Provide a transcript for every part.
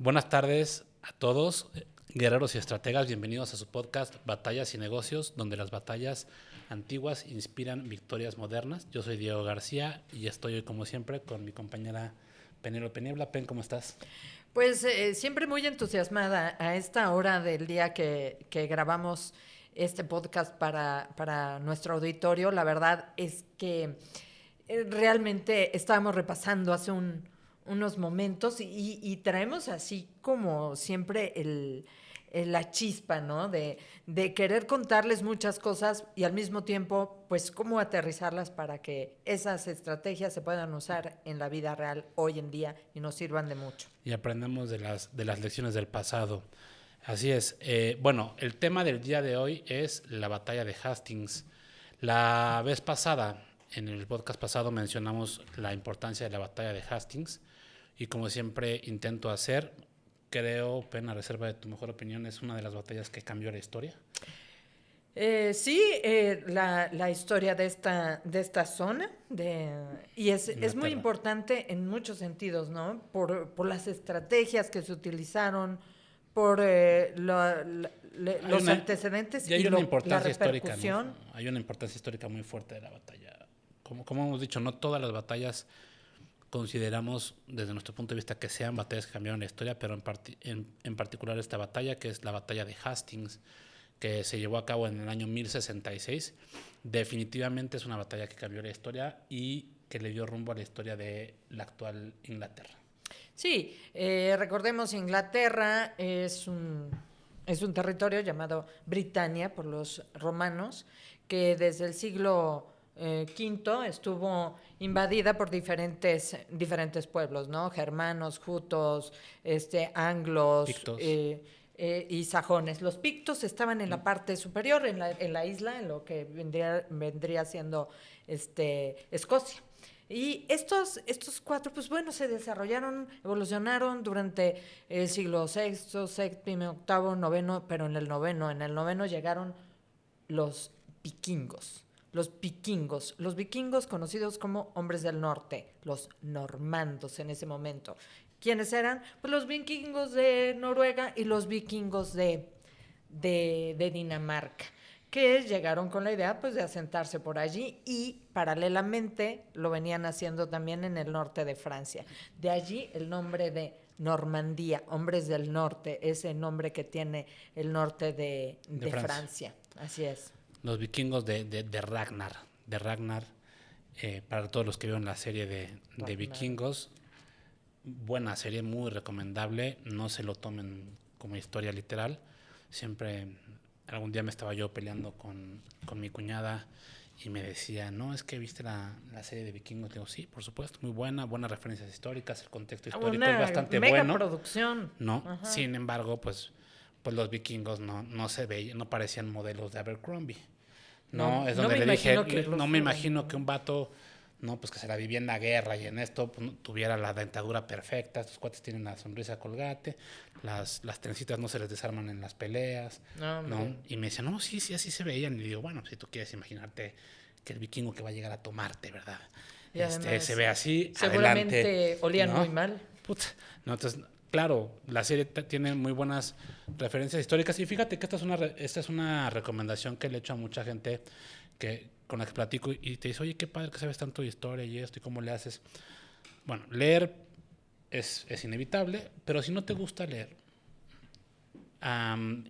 Buenas tardes a todos, guerreros y estrategas. Bienvenidos a su podcast Batallas y Negocios, donde las batallas antiguas inspiran victorias modernas. Yo soy Diego García y estoy hoy, como siempre, con mi compañera Penélope Niebla. Pen, ¿cómo estás? Pues siempre muy entusiasmada a esta hora del día que grabamos este podcast para nuestro auditorio. La verdad es que realmente estábamos repasando hace unos momentos y traemos así como siempre la chispa, ¿no? De querer contarles muchas cosas y al mismo tiempo, pues, cómo aterrizarlas para que esas estrategias se puedan usar en la vida real hoy en día y nos sirvan de mucho. Y aprendemos de las lecciones del pasado. Así es. Bueno, el tema del día de hoy es la batalla de Hastings. La vez pasada, en el podcast pasado, mencionamos la importancia de la batalla de Hastings y como siempre intento hacer, creo, Pen, a reserva de tu mejor opinión, es una de las batallas que cambió la historia. Sí, la historia de esta zona y es muy Inglaterra. importante en muchos sentidos, ¿no? Por las estrategias que se utilizaron, por Hay los una, antecedentes y y hay una la importancia histórica, ¿no? repercusión. Hay una importancia histórica muy fuerte de la batalla. Como hemos dicho, no todas las batallas consideramos desde nuestro punto de vista que sean batallas que cambiaron la historia, pero en particular esta batalla, que es la batalla de Hastings, que se llevó a cabo en el año 1066, definitivamente es una batalla que cambió la historia y que le dio rumbo a la historia de la actual Inglaterra. Sí, recordemos, Inglaterra es un territorio llamado Britania por los romanos, que desde el siglo V estuvo invadida por diferentes pueblos, ¿no? Germanos, jutos, anglos, Pictos. y sajones. Los pictos estaban en la parte superior, en la isla, en lo que vendría siendo Escocia. Y estos cuatro, pues bueno, se desarrollaron, evolucionaron durante el siglo sexto, séptimo, octavo, noveno, pero en el noveno llegaron los vikingos. Los vikingos conocidos como hombres del norte, los normandos en ese momento. ¿Quiénes eran? Pues los vikingos de Noruega y los vikingos de Dinamarca, que llegaron con la idea pues de asentarse por allí y paralelamente lo venían haciendo también en el norte de Francia. De allí el nombre de Normandía, hombres del norte, ese nombre que tiene el norte De de Francia. Francia. Así es. Los vikingos de Ragnar. De Ragnar, para todos los que vieron la serie de Ragnar. vikingos, buena serie, muy recomendable. No se lo tomen como historia literal. Siempre, algún día me estaba yo peleando con mi cuñada y me decía, no, es que viste la serie de vikingos. Digo, sí, por supuesto, muy buena, buenas referencias históricas, el contexto histórico es Una bastante mega bueno, producción. ¿no? Ajá. Sin embargo, pues los vikingos no se veían, no parecían modelos de Abercrombie. No, es No donde me le imagino dije, que los no me fueran. imagino que un vato, no, pues que se la vivía en la guerra y en esto pues, tuviera la dentadura perfecta. Estos cuates tienen la sonrisa colgate, las trencitas no se les desarman en las peleas, No, ¿no? hombre. Y me decía, no, sí, así se veían. Y digo, bueno, si tú quieres imaginarte que el vikingo que va a llegar a tomarte, ¿verdad? Y Se además, ve así, adelante, seguramente olían ¿no? muy mal. Puta, no, entonces, claro, la serie tiene muy buenas referencias históricas y fíjate que esta es una recomendación que le he hecho a mucha gente con la que platico y te dice, oye, qué padre que sabes tanto de historia y esto y cómo le haces. Bueno, leer es inevitable, pero si no te gusta leer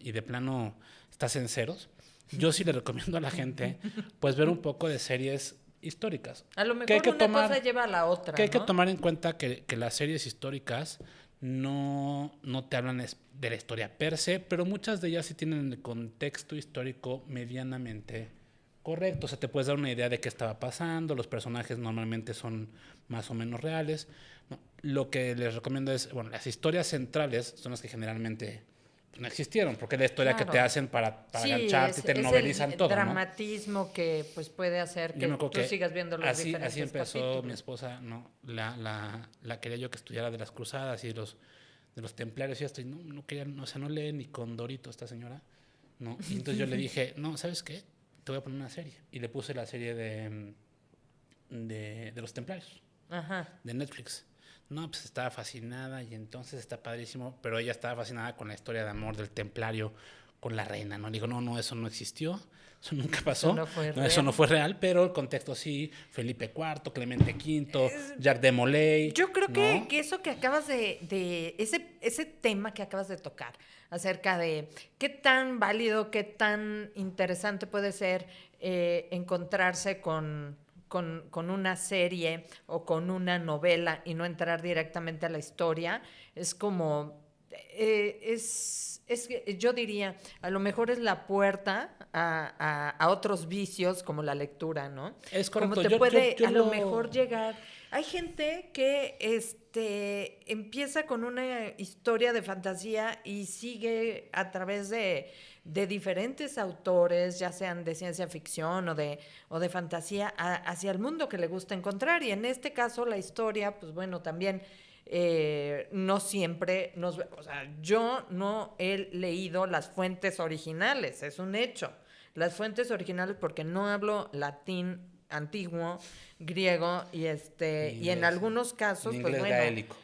y de plano estás en ceros, yo sí le recomiendo a la gente pues ver un poco de series históricas. A lo Que hay mejor que una cosa tomar lleva a la que otra, hay que ¿no? tomar en cuenta que las series históricas no te hablan de la historia per se, pero muchas de ellas sí tienen el contexto histórico medianamente correcto. O sea, te puedes dar una idea de qué estaba pasando, los personajes normalmente son más o menos reales. No, lo que les recomiendo es, bueno, las historias centrales son las que generalmente no existieron, porque es la historia que te Claro. hacen para Sí, gancharte y te es novelizan el todo, ¿no? dramatismo que pues puede hacer Yo me que acuerdo tú que sigas viendo los así diferentes empezó mi capítulos. esposa, ¿no? La quería yo que estudiara de las cruzadas y de los templarios y esto, y no quería, o sea, no lee ni con Dorito esta señora, ¿no? Y entonces yo le dije, no, ¿sabes qué? Te voy a poner una serie. Y le puse la serie de los templarios, Ajá. de Netflix. no, pues estaba fascinada y entonces está padrísimo, pero ella estaba fascinada con la historia de amor del templario con la reina, ¿no? Le digo, no, eso no existió, eso nunca pasó, eso no fue real, pero el contexto sí, Felipe IV, Clemente V, Jacques de Molay. Yo creo ¿no? que eso que acabas ese tema que acabas de tocar, acerca de qué tan válido, qué tan interesante puede ser encontrarse con una serie o con una novela y no entrar directamente a la historia, es como, yo diría, a lo mejor es la puerta a otros vicios como la lectura, ¿no? Es correcto. Como te puede a lo mejor llegar. Hay gente que empieza con una historia de fantasía y sigue a través de diferentes autores, ya sean de ciencia ficción o de fantasía, hacia el mundo que le gusta encontrar. Y en este caso la historia, pues bueno, también no siempre o sea, yo no he leído las fuentes originales, es un hecho. Las fuentes originales, porque no hablo latín antiguo, griego y en algunos casos, en pues bueno, gaélico.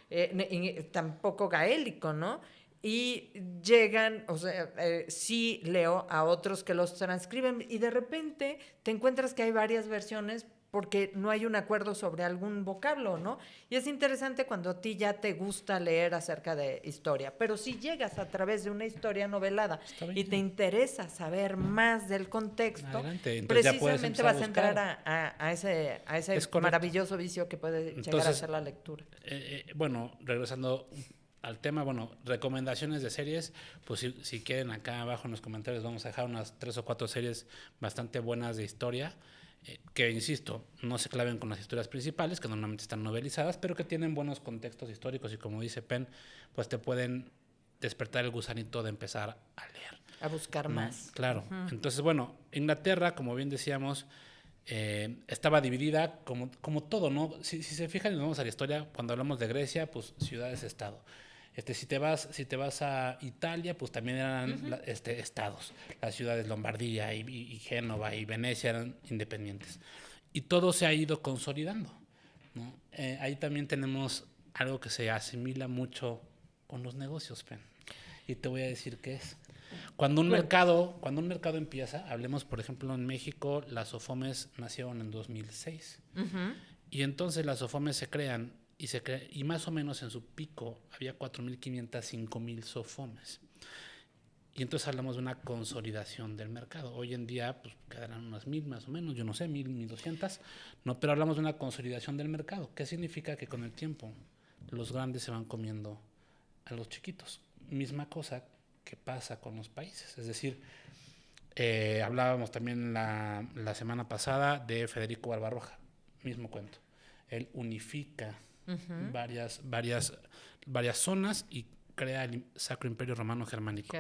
Tampoco gaélico, ¿no? Y llegan, o sea, sí leo a otros que los transcriben y de repente te encuentras que hay varias versiones porque no hay un acuerdo sobre algún vocablo, ¿no? Y es interesante cuando a ti ya te gusta leer acerca de historia, pero si llegas a través de una historia novelada y te interesa saber más del contexto, precisamente vas a entrar a ese maravilloso vicio que puede llegar a ser la lectura. Bueno, regresando al tema, bueno, recomendaciones de series, pues si quieren acá abajo en los comentarios vamos a dejar unas 3 o 4 series bastante buenas de historia. Que, insisto, no se claven con las historias principales, que normalmente están novelizadas, pero que tienen buenos contextos históricos y, como dice Penn, pues te pueden despertar el gusanito de empezar a leer. A buscar más. Claro. Entonces, bueno, Inglaterra, como bien decíamos, estaba dividida como todo, ¿no? Si se fijan y nos vamos a la historia, cuando hablamos de Grecia, pues ciudades-estado. Si te vas a Italia, pues también eran estados. Las ciudades Lombardía y Génova y Venecia eran independientes. Y todo se ha ido consolidando, ¿no? Ahí también tenemos algo que se asimila mucho con los negocios, Pen. Y te voy a decir qué es. Cuando un mercado empieza, hablemos por ejemplo en México, las SOFOMES nacieron en 2006. Y entonces las SOFOMES se crean y más o menos en su pico había 4.500, 5.000 SOFOMES. Y entonces hablamos de una consolidación del mercado. Hoy en día pues quedarán unas 1.000 más o menos, yo no sé, 1.000, 1.200, no, pero hablamos de una consolidación del mercado. ¿Qué significa? Que con el tiempo los grandes se van comiendo a los chiquitos. Misma cosa que pasa con los países. Es decir, hablábamos también la semana pasada de Federico Barbarroja, mismo cuento. Él unifica varias zonas y crea el Sacro Imperio Romano Germánico.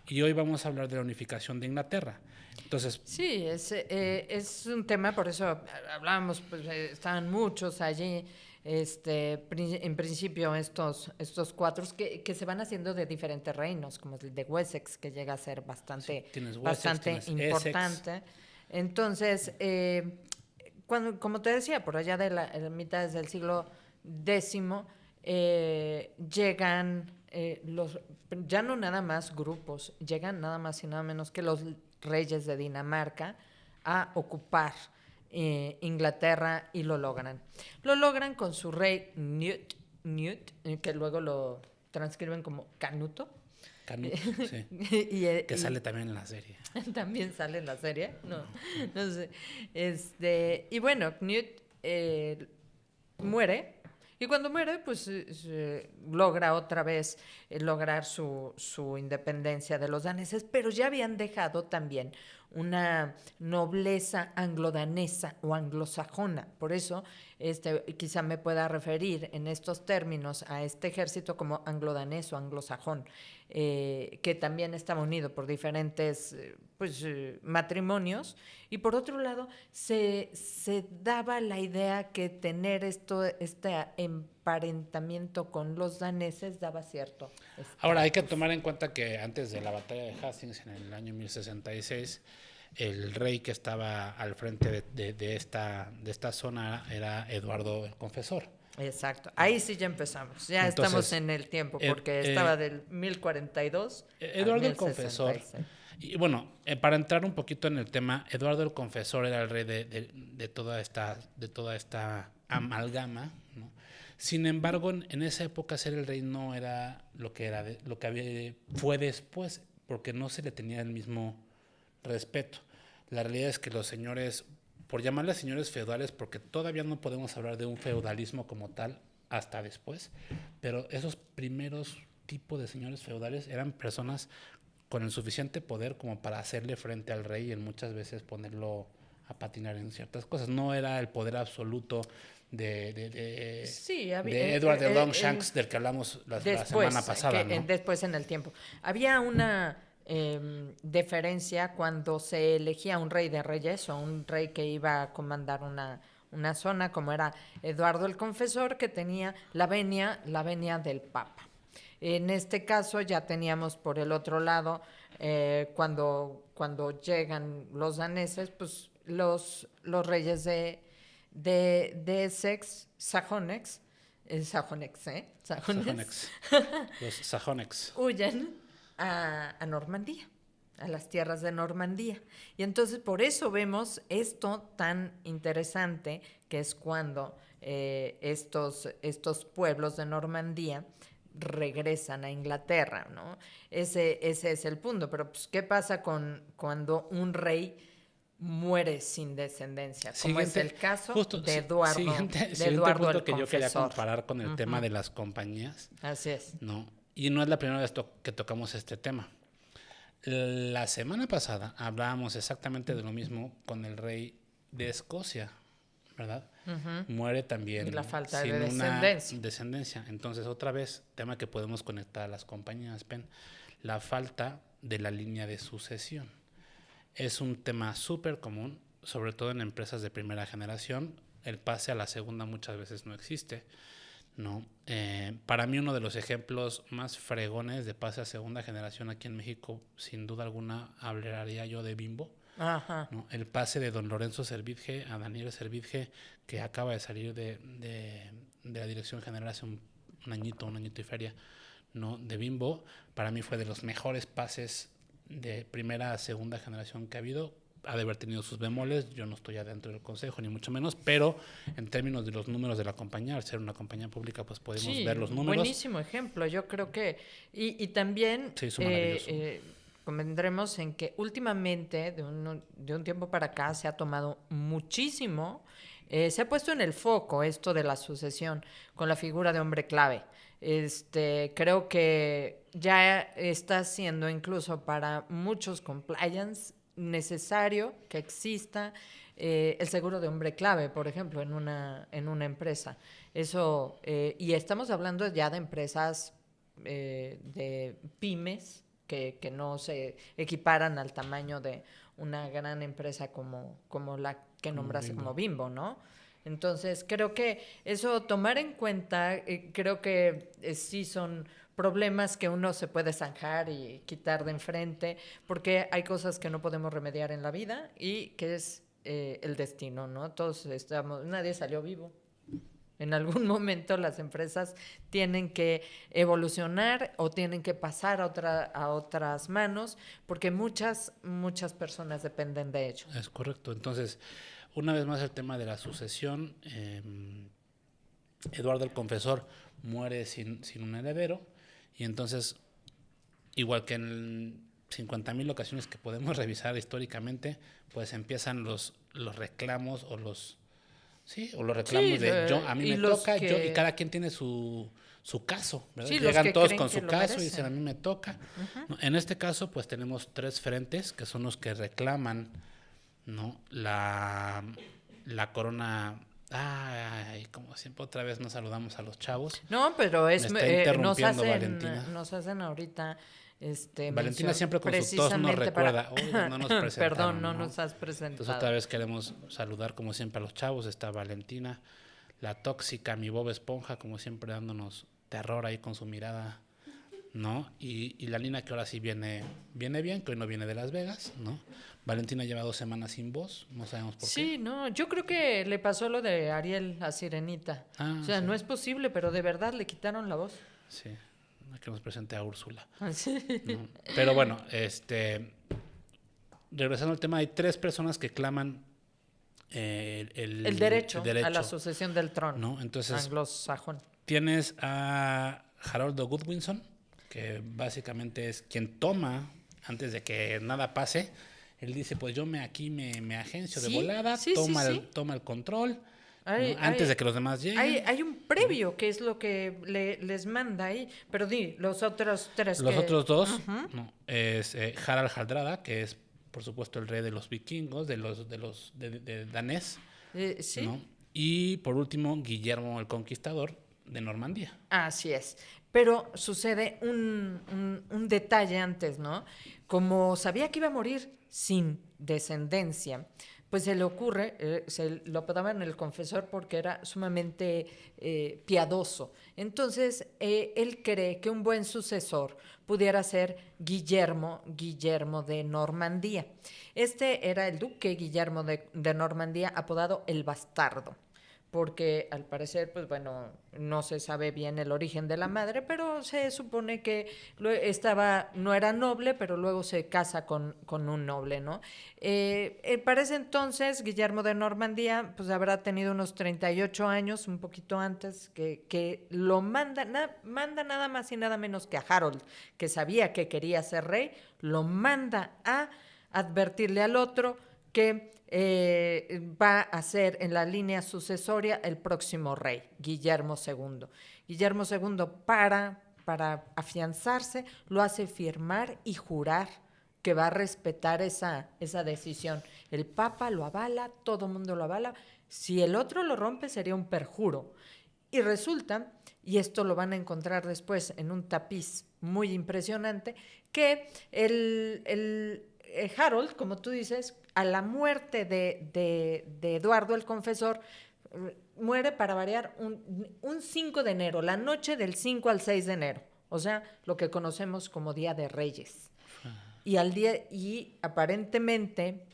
Y hoy vamos a hablar de la unificación de Inglaterra. Entonces, sí, es un tema, por eso hablábamos, pues estaban muchos allí, en principio estos cuatro que se van haciendo de diferentes reinos, como el de Wessex, que llega a ser bastante importante. Essex. Entonces, como te decía, por allá de la mitad del siglo X, llegan ya no nada más grupos, llegan nada más y nada menos que los reyes de Dinamarca a ocupar Inglaterra y lo logran. Lo logran con su rey Newt, que luego lo transcriben como Canuto. Canuto, sí. Que sale también en la serie. También sale en la serie, no sé. Y bueno, Newt muere. Y cuando muere, pues logra otra vez lograr su independencia de los daneses, pero ya habían dejado también una nobleza anglodanesa o anglosajona. Por eso quizá me pueda referir en estos términos a este ejército como anglodanés o anglosajón, que también estaba unido por diferentes matrimonios. Y por otro lado, se daba la idea que tener este emparentamiento con los daneses daba cierto estatus. Ahora, hay que tomar en cuenta que antes de la batalla de Hastings, en el año 1066, el rey que estaba al frente de esta zona era Eduardo el Confesor. Exacto. Ahí sí ya empezamos. Ya Entonces, estamos en el tiempo, porque estaba del 1042 Eduardo al el Confesor. 1066. Y bueno, para entrar un poquito en el tema, Eduardo el Confesor era el rey de toda esta amalgama, ¿no? Sin embargo, en esa época ser el rey no era lo que fue después, porque no se le tenía el mismo respeto. La realidad es que los señores, por llamarles señores feudales, porque todavía no podemos hablar de un feudalismo como tal hasta después, pero esos primeros tipos de señores feudales eran personas con el suficiente poder como para hacerle frente al rey y en muchas veces ponerlo a patinar en ciertas cosas. No era el poder absoluto Sí, de Edward de Longshanks del que hablamos la semana pasada, ¿no? Después en el tiempo. Había una deferencia cuando se elegía un rey de reyes o un rey que iba a comandar una zona, como era Eduardo el Confesor, que tenía la venia del Papa. En este caso ya teníamos por el otro lado, cuando llegan los daneses, pues los reyes de Essex, Sajonex, Los Sajonex. huyen a Normandía, a las tierras de Normandía. Y entonces por eso vemos esto tan interesante, que es cuando estos pueblos de Normandía regresan a Inglaterra, ¿no? Ese es el punto. Pero pues, ¿qué pasa cuando un rey muere sin descendencia? Como es el caso de Eduardo, siguiente Eduardo punto que Confesor. yo quería comparar con el tema de las compañías. Así es. ¿No? Y no es la primera vez que tocamos este tema. La semana pasada hablábamos exactamente de lo mismo con el rey de Escocia, ¿verdad? Muere también y la falta sin de una descendencia. descendencia. Entonces, otra vez, tema que podemos conectar a las compañías, la falta de la línea de sucesión. Es un tema súper común, sobre todo en empresas de primera generación. El pase a la segunda muchas veces no existe, ¿no? Para mí uno de los ejemplos más fregones de pase a segunda generación aquí en México, sin duda alguna, hablaría yo de Bimbo. Ajá. ¿No? El pase de don Lorenzo Servidge a Daniel Servidge, que acaba de salir de la dirección general hace un añito y feria, ¿no? De Bimbo, para mí fue de los mejores pases de primera a segunda generación que ha habido. Ha de haber tenido sus bemoles, yo no estoy adentro del consejo ni mucho menos, pero en términos de los números de la compañía, al ser una compañía pública, pues podemos ver los números. Buenísimo ejemplo, yo creo que, y también convendremos en que últimamente, de un tiempo para acá, se ha tomado muchísimo, se ha puesto en el foco esto de la sucesión con la figura de hombre clave. Creo que ya está siendo incluso para muchos compliance necesario que exista el seguro de hombre clave, por ejemplo, en una empresa. Eso, y estamos hablando ya de empresas de pymes que no se equiparan al tamaño de una gran empresa como la que nombraste como Bimbo, ¿no? Entonces, creo que eso tomar en cuenta, creo que sí son problemas que uno se puede zanjar y quitar de enfrente, porque hay cosas que no podemos remediar en la vida y que es el destino, ¿no? Todos nadie salió vivo. En algún momento las empresas tienen que evolucionar o tienen que pasar a otras manos, porque muchas personas dependen de ello. Es correcto. Entonces, una vez más el tema de la sucesión. Eduardo el Confesor muere sin un heredero, y entonces, igual que en 50,000 ocasiones que podemos revisar históricamente, pues empiezan los reclamos o los reclamos a mí me toca, y cada quien tiene su caso, ¿verdad? Llegan todos con su caso y dicen a mí me toca. No, en este caso, pues tenemos 3 frentes que son los que reclaman, ¿no? La corona. Ay, como siempre, otra vez nos saludamos a los chavos. No, pero nos hacen ahorita Valentina siempre con su tos nos recuerda. No nos presentaron. Perdón, no nos has presentado. Entonces otra vez queremos saludar como siempre a los chavos. Está Valentina, la tóxica, mi Bob Esponja, como siempre dándonos terror ahí con su mirada ¿no? Y la Lina que ahora sí viene bien, que hoy no viene de Las Vegas, ¿no? Valentina lleva 2 semanas sin voz, no sabemos por qué. Sí, no, yo creo que le pasó lo de Ariel a Sirenita. O sea, Sí. no es posible, pero de verdad le quitaron la voz. Sí, que nos presente a Úrsula. Sí. ¿No? Pero bueno, regresando al tema, hay 3 personas que claman El derecho a la sucesión del trono, ¿no? Entonces, anglosajón. tienes a Haroldo Godwinson, que básicamente es quien toma, antes de que nada pase, él dice, pues yo me agencio de volada, toma el control, ¿no? Antes de que los demás lleguen. Hay un previo, que es lo que les manda ahí, pero di, los otros 3 Los otros 2, ¿no? Es Harald Hardrada, que es, por supuesto, el rey de los vikingos, de danés, sí. ¿no? Y por último, Guillermo el Conquistador de Normandía. Así es. Pero sucede un detalle antes, ¿no? Como sabía que iba a morir sin descendencia, pues se le ocurre, se lo apodaban el confesor porque era sumamente piadoso. Entonces, él cree que un buen sucesor pudiera ser Guillermo de Normandía. Este era el duque Guillermo de Normandía, apodado el Bastardo, porque al parecer, pues bueno, no se sabe bien el origen de la madre, pero se supone que no era noble, pero luego se casa con un noble, ¿no? Para ese entonces, Guillermo de Normandía, pues habrá tenido unos 38 años, un poquito antes, que lo manda nada más y nada menos que a Harold, que sabía que quería ser rey, lo manda a advertirle al otro que va a ser en la línea sucesoria el próximo rey, Guillermo II. Guillermo II, para afianzarse, lo hace firmar y jurar que va a respetar esa decisión. El Papa lo avala, todo el mundo lo avala. Si el otro lo rompe, sería un perjuro. Y resulta, y esto lo van a encontrar después en un tapiz muy impresionante, que Harold, como tú dices, a la muerte de Eduardo el Confesor, muere para variar un 5 de enero, la noche del 5 al 6 de enero, o sea, lo que conocemos como Día de Reyes. Y aparentemente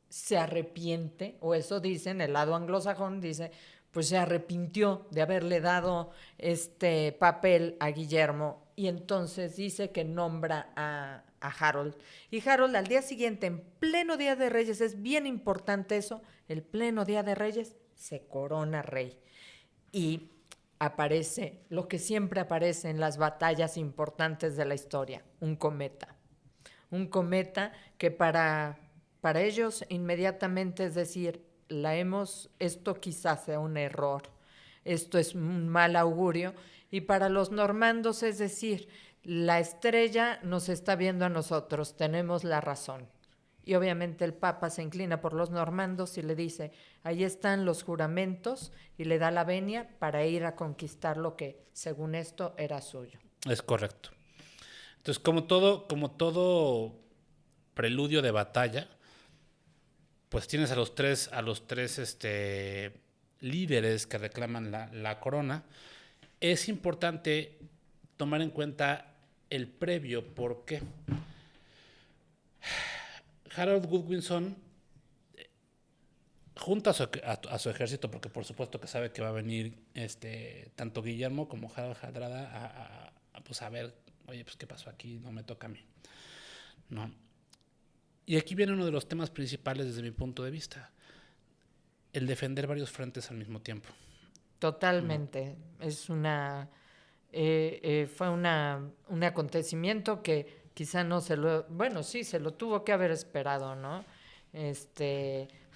se arrepiente, o eso dicen, el lado anglosajón dice, pues se arrepintió de haberle dado este papel a Guillermo, y entonces dice que nombra a Harold. Y Harold al día siguiente, en pleno Día de Reyes, es bien importante eso, el pleno Día de Reyes, se corona rey. Y aparece lo que siempre aparece en las batallas importantes de la historia, un cometa. Un cometa que para ellos inmediatamente es decir, esto quizás sea un error, esto es un mal augurio, y para los normandos es decir, la estrella nos está viendo a nosotros, tenemos la razón. Y obviamente el Papa se inclina por los normandos y le dice, ahí están los juramentos, y le da la venia para ir a conquistar lo que, según esto, era suyo. Es correcto. Entonces, como todo preludio de batalla, pues tienes a los tres líderes que reclaman la corona. Es importante tomar en cuenta el previo, porque Harold Godwinson junta a su ejército, porque por supuesto que sabe que va a venir tanto Guillermo como Harald Hardrada a ver, oye, pues qué pasó aquí, no me toca a mí, ¿no? Y aquí viene uno de los temas principales desde mi punto de vista, el defender varios frentes al mismo tiempo. Totalmente. Es fue un acontecimiento que quizá no se lo... Bueno, sí, se lo tuvo que haber esperado, ¿no?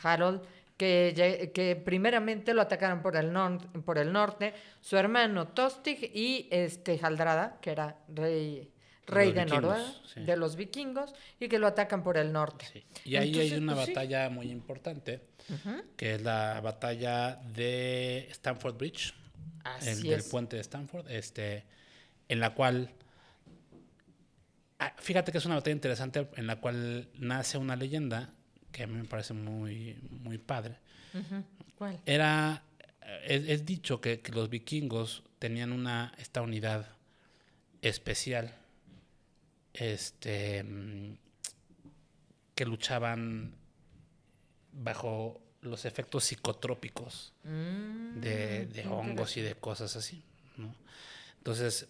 Harold, que primeramente lo atacaron por el norte, su hermano Tostig y Hardrada, que era rey de Noruega, sí, de los vikingos, y que lo atacan por el norte. Sí. Y ahí hay una batalla muy importante, que es la batalla de Stamford Bridge, del puente de Stamford, en la cual, fíjate que es una batalla interesante, en la cual nace una leyenda que a mí me parece muy, muy padre. ¿Cuál? Es dicho que los vikingos tenían esta unidad especial que luchaban bajo los efectos psicotrópicos de hongos y de cosas así, ¿no? Entonces,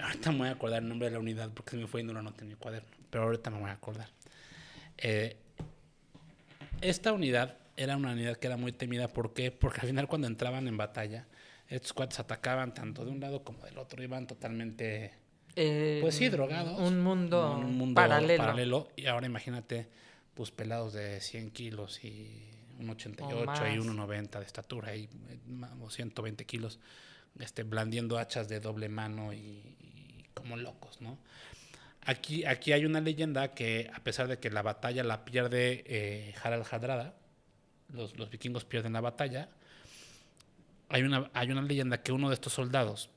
ahorita me voy a acordar el nombre de la unidad porque se me fue y no lo anoté en mi cuaderno, pero ahorita me voy a acordar. Esta unidad era una unidad que era muy temida. ¿Por qué? Porque al final cuando entraban en batalla, estos cuates atacaban tanto de un lado como del otro, iban totalmente, pues sí, drogados. Un mundo, en un mundo paralelo. Y ahora imagínate, pues pelados de 100 kilos y un 88 y 1,90 de estatura y 120 kilos, blandiendo hachas de doble mano y como locos, ¿no? Aquí hay una leyenda que, a pesar de que la batalla la pierde Harald Hardrada, los vikingos pierden la batalla, hay una leyenda que uno de estos soldados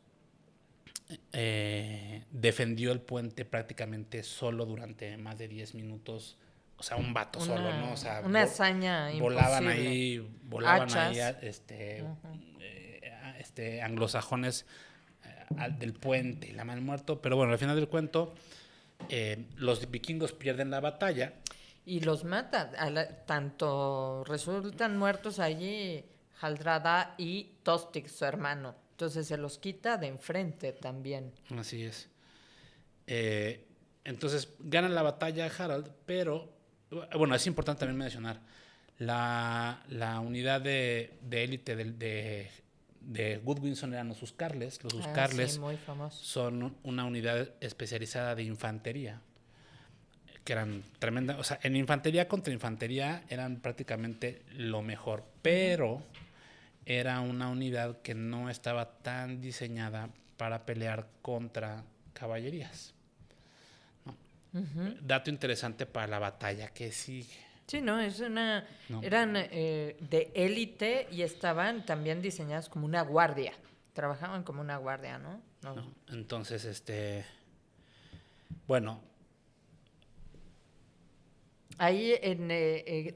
defendió el puente prácticamente solo durante más de 10 minutos. O sea, un vato solo, ¿no? O sea, una hazaña volaban imposible. Volaban Hachas. ahí anglosajones del puente y la mal muerto. Pero bueno, al final del cuento, los vikingos pierden la batalla. Y los mata. Tanto resultan muertos allí Haldrada y Tostig, su hermano. Entonces se los quita de enfrente también. Así es. Entonces ganan la batalla Harald, pero bueno, es importante también mencionar la unidad de élite de Goodwinson eran los Huscarles. Los Huscarles sí, muy famosos. son una unidad especializada de infantería, que eran tremendas. O sea, en infantería contra infantería eran prácticamente lo mejor, pero era una unidad que no estaba tan diseñada para pelear contra caballerías, ¿no? Dato interesante para la batalla que sigue. Sí, no, eran de élite y estaban también diseñadas como una guardia. Trabajaban como una guardia, ¿no? No. Entonces, bueno. Ahí,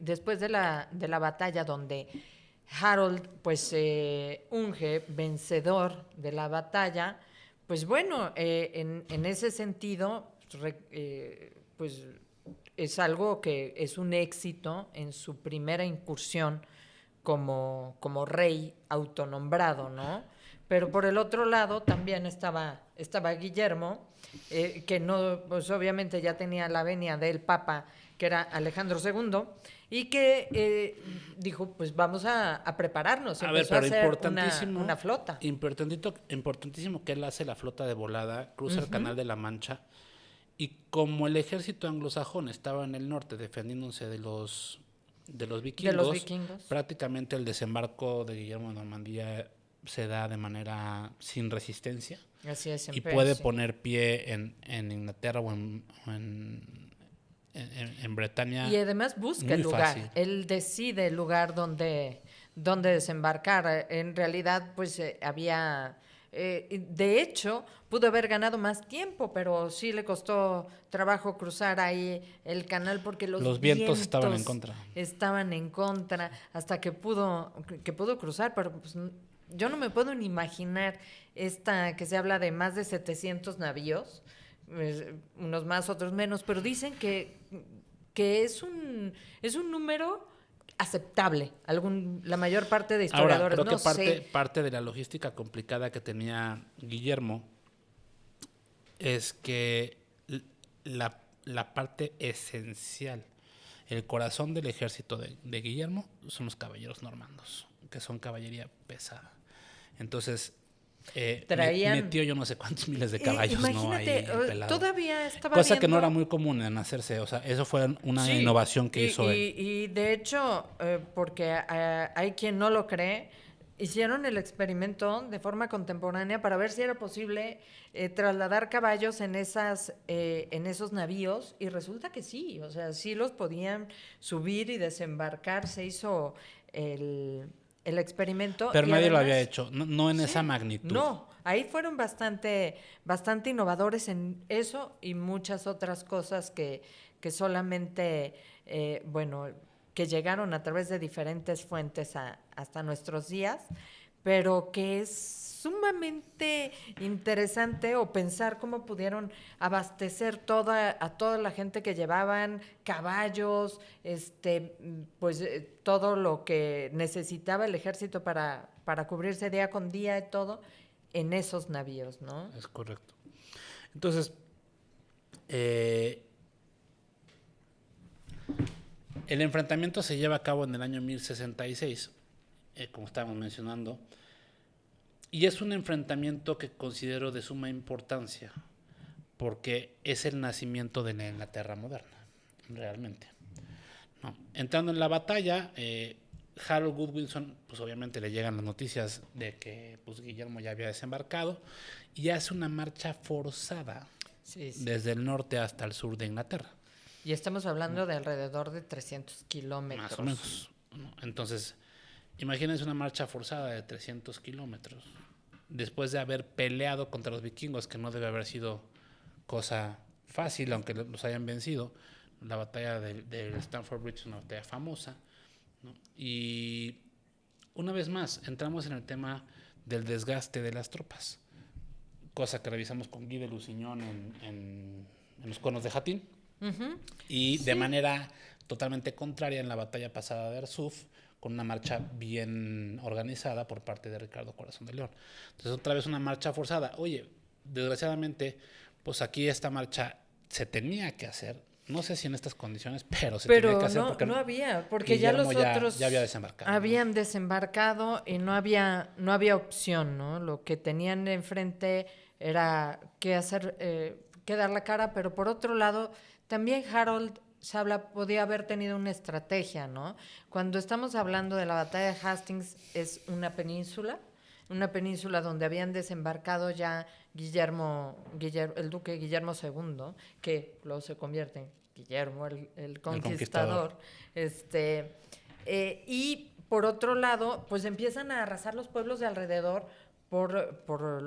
después de la batalla donde Harold, pues, unge vencedor de la batalla, pues bueno, en ese sentido, pues es algo que es un éxito en su primera incursión como rey autonombrado, ¿no? Pero por el otro lado también estaba Guillermo, que no, pues obviamente ya tenía la venia del Papa, que era Alejandro II, y que dijo, pues vamos a prepararnos. Empezó a hacer una flota. Importantísimo que él hace la flota de volada, cruza el Canal de la Mancha, y como el ejército anglosajón estaba en el norte defendiéndose de los vikingos, prácticamente el desembarco de Guillermo de Normandía se da de manera sin resistencia. Así es, y puede poner pie en Inglaterra o en Bretaña. Y además busca el lugar. Fácil. Él decide el lugar donde desembarcar. En realidad, pues había... de hecho, pudo haber ganado más tiempo, pero sí le costó trabajo cruzar ahí el canal porque los vientos estaban en contra. Estaban en contra hasta que pudo cruzar, pero pues, yo no me puedo ni imaginar que se habla de más de 700 navíos, unos más, otros menos, pero dicen que es un número aceptable. La mayor parte de historiadores. Ahora, creo que parte de la logística complicada que tenía Guillermo es que la parte esencial, el corazón del ejército de Guillermo son los caballeros normandos, que son caballería pesada. Entonces, metió yo no sé cuántos miles de caballos, ¿no? Ahí todavía estaba cosa viendo... que no era muy común en hacerse, o sea, eso fue una innovación que hizo él. Y de hecho, porque hay quien no lo cree, hicieron el experimento de forma contemporánea para ver si era posible trasladar caballos en esos navíos, y resulta que sí, o sea, sí los podían subir y desembarcar. Se hizo el experimento. Pero nadie además lo había hecho, no en esa magnitud. No, ahí fueron bastante innovadores en eso y muchas otras cosas que solamente, que llegaron a través de diferentes fuentes hasta nuestros días. pero que es sumamente interesante, o pensar cómo pudieron abastecer a toda la gente que llevaban, caballos, pues todo lo que necesitaba el ejército para cubrirse día con día y todo en esos navíos, ¿no? Es correcto. Entonces, el enfrentamiento se lleva a cabo en el año 1066, como estábamos mencionando, y es un enfrentamiento que considero de suma importancia, porque es el nacimiento de la Inglaterra moderna, realmente. ¿No? Entrando en la batalla, Harold Godwinson, pues obviamente le llegan las noticias de que pues, Guillermo ya había desembarcado y hace una marcha forzada desde el norte hasta el sur de Inglaterra. Y estamos hablando de alrededor de 300 kilómetros. Más o menos. ¿No? Entonces, imagínense una marcha forzada de 300 kilómetros después de haber peleado contra los vikingos, que no debe haber sido cosa fácil, aunque los hayan vencido. La batalla de Stamford Bridge es una batalla famosa, ¿no? Y una vez más, entramos en el tema del desgaste de las tropas, cosa que revisamos con Guy de Lusignan en los Cuernos de Jatín, y de manera totalmente contraria en la batalla pasada de Arsuf, con una marcha bien organizada por parte de Ricardo Corazón de León. Entonces, otra vez una marcha forzada. Oye, desgraciadamente, pues aquí esta marcha se tenía que hacer. No sé si en estas condiciones, pero se tenía que hacer porque no había, porque ya los otros ya había desembarcado. Habían desembarcado y no había opción, ¿no? Lo que tenían enfrente era que hacer, que dar la cara, pero por otro lado, también Harold podía haber tenido una estrategia, ¿no? Cuando estamos hablando de la batalla de Hastings, es una península donde habían desembarcado ya el duque Guillermo II, que luego se convierte en Guillermo el Conquistador. Y por otro lado, pues empiezan a arrasar los pueblos de alrededor por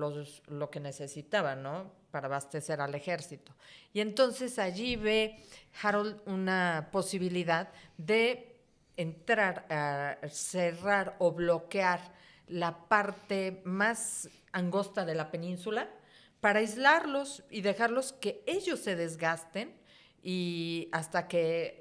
lo que necesitaban, ¿no? Para abastecer al ejército. Y entonces allí ve Harold una posibilidad de entrar a cerrar o bloquear la parte más angosta de la península para aislarlos y dejarlos que ellos se desgasten y hasta que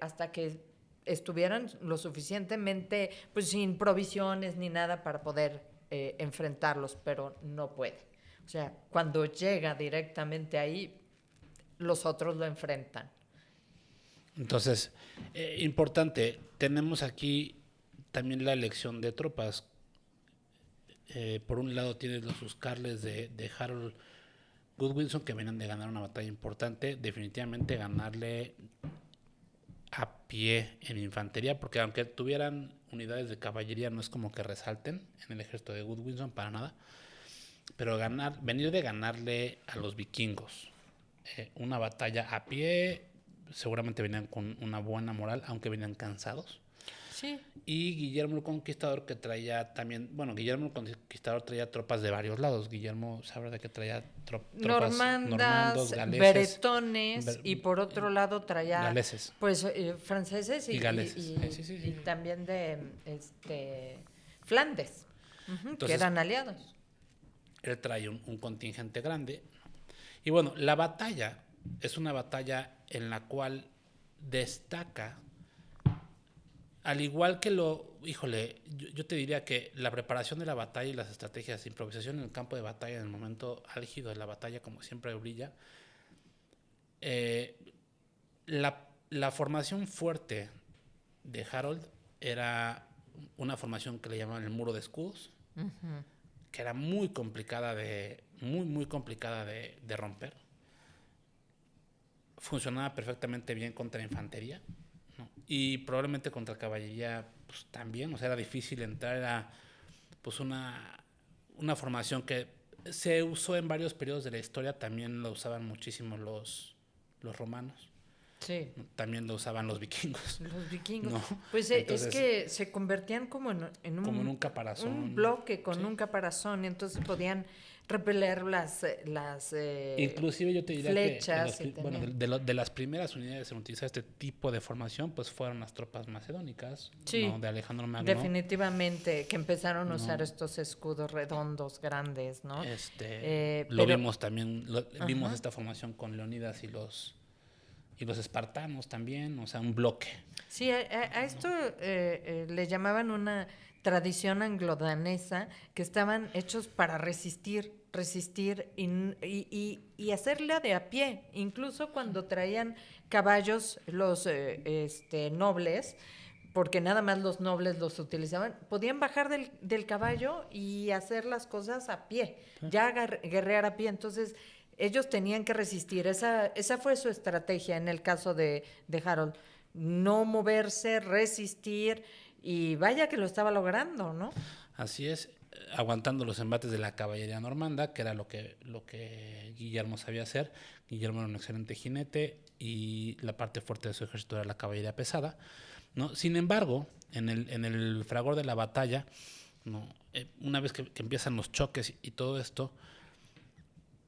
estuvieran lo suficientemente, pues sin provisiones ni nada para poder enfrentarlos, pero no puede. O sea, cuando llega directamente ahí, los otros lo enfrentan. Entonces, importante, tenemos aquí también la elección de tropas. Por un lado tienes los Huscarls de Harold Godwinson, que vienen de ganar una batalla importante, definitivamente ganarle a pie en infantería, porque aunque tuvieran unidades de caballería, no es como que resalten en el ejército de Godwinson para nada, pero venir de ganarle a los vikingos una batalla a pie, seguramente venían con una buena moral, aunque venían cansados. Sí. Y Guillermo el Conquistador, que traía también, Guillermo el Conquistador traía tropas de varios lados. Guillermo sabe de que traía tropas normandos, galeses, bretones, y por otro lado traía galeses, pues franceses y galeses. Y también de Flandes, entonces, que eran aliados. Él trae un contingente grande. Y bueno, la batalla es una batalla en la cual destaca, al igual que yo te diría que la preparación de la batalla y las estrategias de improvisación en el campo de batalla, en el momento álgido de la batalla, como siempre brilla, la formación fuerte de Harold era una formación que le llamaban el muro de escudos, que era muy complicada muy complicada de romper. Funcionaba perfectamente bien contra infantería, ¿no? Y probablemente contra caballería pues, también. O sea, era difícil entrar. Era pues una formación que se usó en varios periodos de la historia. También la usaban muchísimo los romanos. Sí. También lo usaban los vikingos. Los vikingos. ¿No? Pues Entonces, es que se convertían como como en un caparazón. un bloque con Sí. un caparazón, y entonces podían repeler las Inclusive yo te diría flechas. que bueno, de las primeras unidades en utilizar este tipo de formación, pues fueron las tropas macedónicas, Sí, ¿no? De Alejandro Magno. definitivamente, que empezaron a usar No. estos escudos redondos, grandes, ¿no? Lo pero- vimos también, vimos Ajá. esta formación con Leónidas y los espartanos también, o sea, un bloque. Sí, a esto le llamaban una tradición anglodanesa, que estaban hechos para resistir y hacerla de a pie. Incluso cuando traían caballos los nobles, porque nada más los nobles los utilizaban, podían bajar del caballo y hacer las cosas a pie, ya guerrear a pie. Entonces ellos tenían que resistir. Esa fue su estrategia en el caso de Harold. No moverse, resistir, y vaya que lo estaba logrando, ¿no? Así es, aguantando los embates de la caballería normanda, que era lo que Guillermo sabía hacer. Guillermo era un excelente jinete y la parte fuerte de su ejército era la caballería pesada, ¿no? Sin embargo, en el fragor de la batalla, ¿no? Una vez que empiezan los choques y todo esto,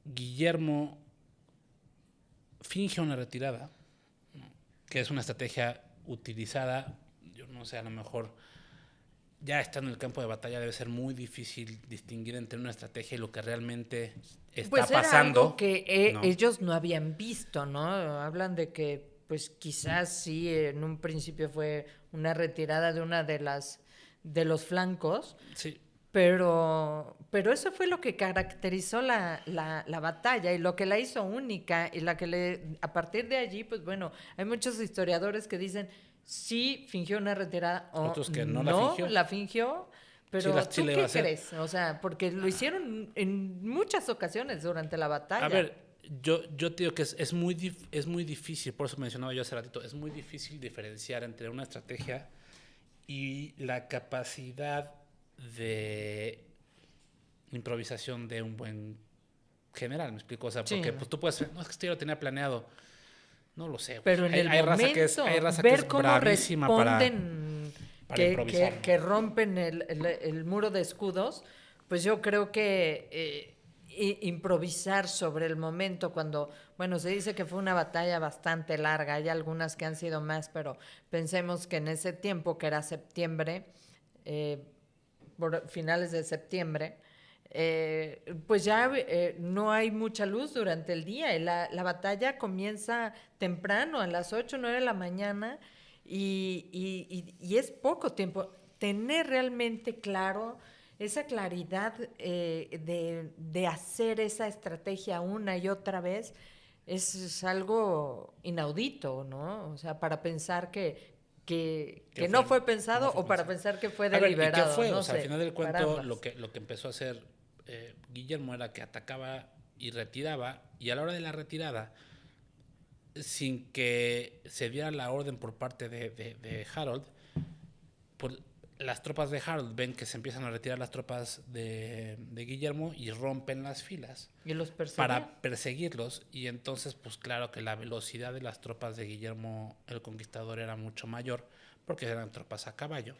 Guillermo finge una retirada, ¿no? Que es una estrategia utilizada, yo no sé, a lo mejor ya estando en el campo de batalla debe ser muy difícil distinguir entre una estrategia y lo que realmente está Pues era pasando. algo que ¿no? ellos no habían visto, ¿no? Hablan de que, pues quizás sí, en un principio fue una retirada de una de los flancos, Sí, pero eso fue lo que caracterizó la batalla y lo que la hizo única, y a partir de allí, pues bueno, hay muchos historiadores que dicen sí fingió una retirada o Otros que no la fingió, pero sí ¿tú la iba a qué hacer. crees? O sea, porque lo hicieron en muchas ocasiones durante la batalla. a ver, yo te digo que es muy difícil, por eso mencionaba yo hace ratito, es muy difícil diferenciar entre una estrategia y la capacidad de improvisación de un buen general, ¿me explico? O sea, Sí, porque no. pues tú puedes, no es que esto yo lo tenía planeado, no lo sé. Pero en el hay raza momento, que hay raza que ver es cómo bravísima responden para improvisar, ¿no? que rompen el muro de escudos, pues yo creo que improvisar sobre el momento cuando, bueno, se dice que fue una batalla bastante larga, hay algunas que han sido más, pero pensemos que en ese tiempo, que era septiembre, por finales de septiembre, pues ya no hay mucha luz durante el día, y la batalla comienza temprano, a las 8 o 9 de la mañana, y es poco tiempo. Tener realmente claro esa claridad de hacer esa estrategia una y otra vez es algo inaudito, ¿no? O sea, para pensar que no fue pensado, no fue o para pensado. pensar que fue A ver, ¿y qué deliberado, fue? no O sea, sé, al final del para cuento, ambas. lo que empezó a hacer Guillermo era que atacaba y retiraba, y a la hora de la retirada, sin que se diera la orden por parte de Harold, por, las tropas de Harold ven que se empiezan a retirar las tropas de Guillermo y rompen las filas Y los perseguían. para perseguirlos, y entonces pues claro que la velocidad de las tropas de Guillermo el Conquistador era mucho mayor porque eran tropas a caballo,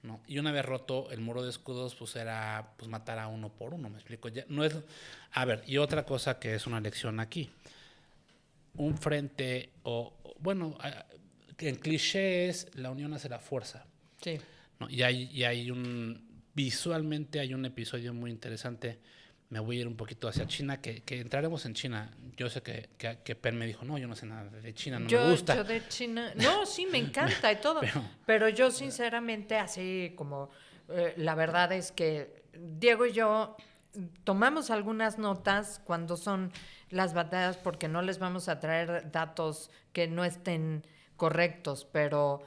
¿no? Y una vez roto el muro de escudos, pues era pues matar a uno por uno, ¿me explico? Ya no es. A ver, y otra cosa que es una lección aquí, un frente bueno, que en cliché es la unión hace la fuerza, Sí. ¿no? Y hay visualmente hay un episodio muy interesante. Me voy a ir un poquito hacia China, que entraremos en China. Yo sé que Pen me dijo, no, yo no sé nada de China, no me gusta. Yo de China, no, sí, me encanta y todo, pero yo sinceramente, así como la verdad es que Diego y yo tomamos algunas notas cuando son las batallas, porque no les vamos a traer datos que no estén correctos, pero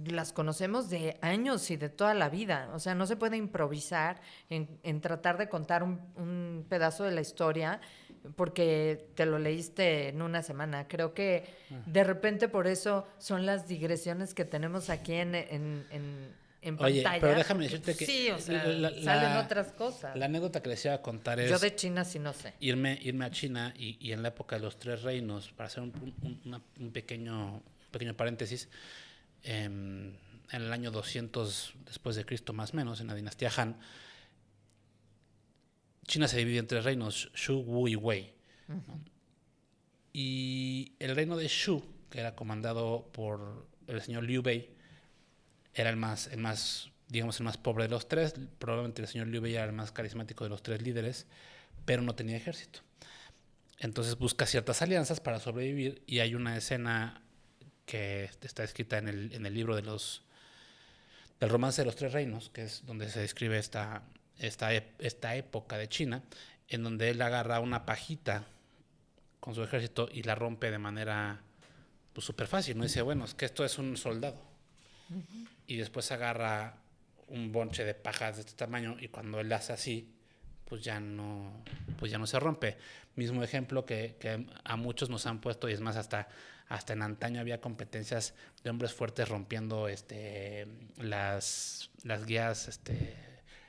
las conocemos de años y de toda la vida. O sea, no se puede improvisar en tratar de contar un pedazo de la historia porque te lo leíste en una semana. Creo que de repente por eso son las digresiones que tenemos aquí en Oye, pantalla. pero déjame decirte que sí, o sea, la- salen la- otras cosas. la anécdota que les iba a contar Yo es de China sí no sé. irme a China y en la época de los Tres Reinos, para hacer un pequeño paréntesis, en el año 200 después de Cristo más o menos, en la dinastía Han, China se divide en tres reinos, Shu, Wu y Wei. ¿No? Y el reino de Shu, que era comandado por el señor Liu Bei, era digamos, el más pobre de los tres. Probablemente el señor Liu Bei era el más carismático de los tres líderes, pero no tenía ejército. Entonces busca ciertas alianzas para sobrevivir y hay una escena que está escrita en el libro del romance de los tres reinos, que es donde se describe esta época de China, en donde él agarra una pajita con su ejército y la rompe de manera pues súper fácil, ¿no? Dice, bueno, es que esto es un soldado. Y después agarra un bonche de pajas de este tamaño y cuando él hace así, pues ya no se rompe. Mismo ejemplo que a muchos nos han puesto, y es más, hasta en antaño había competencias de hombres fuertes rompiendo las guías,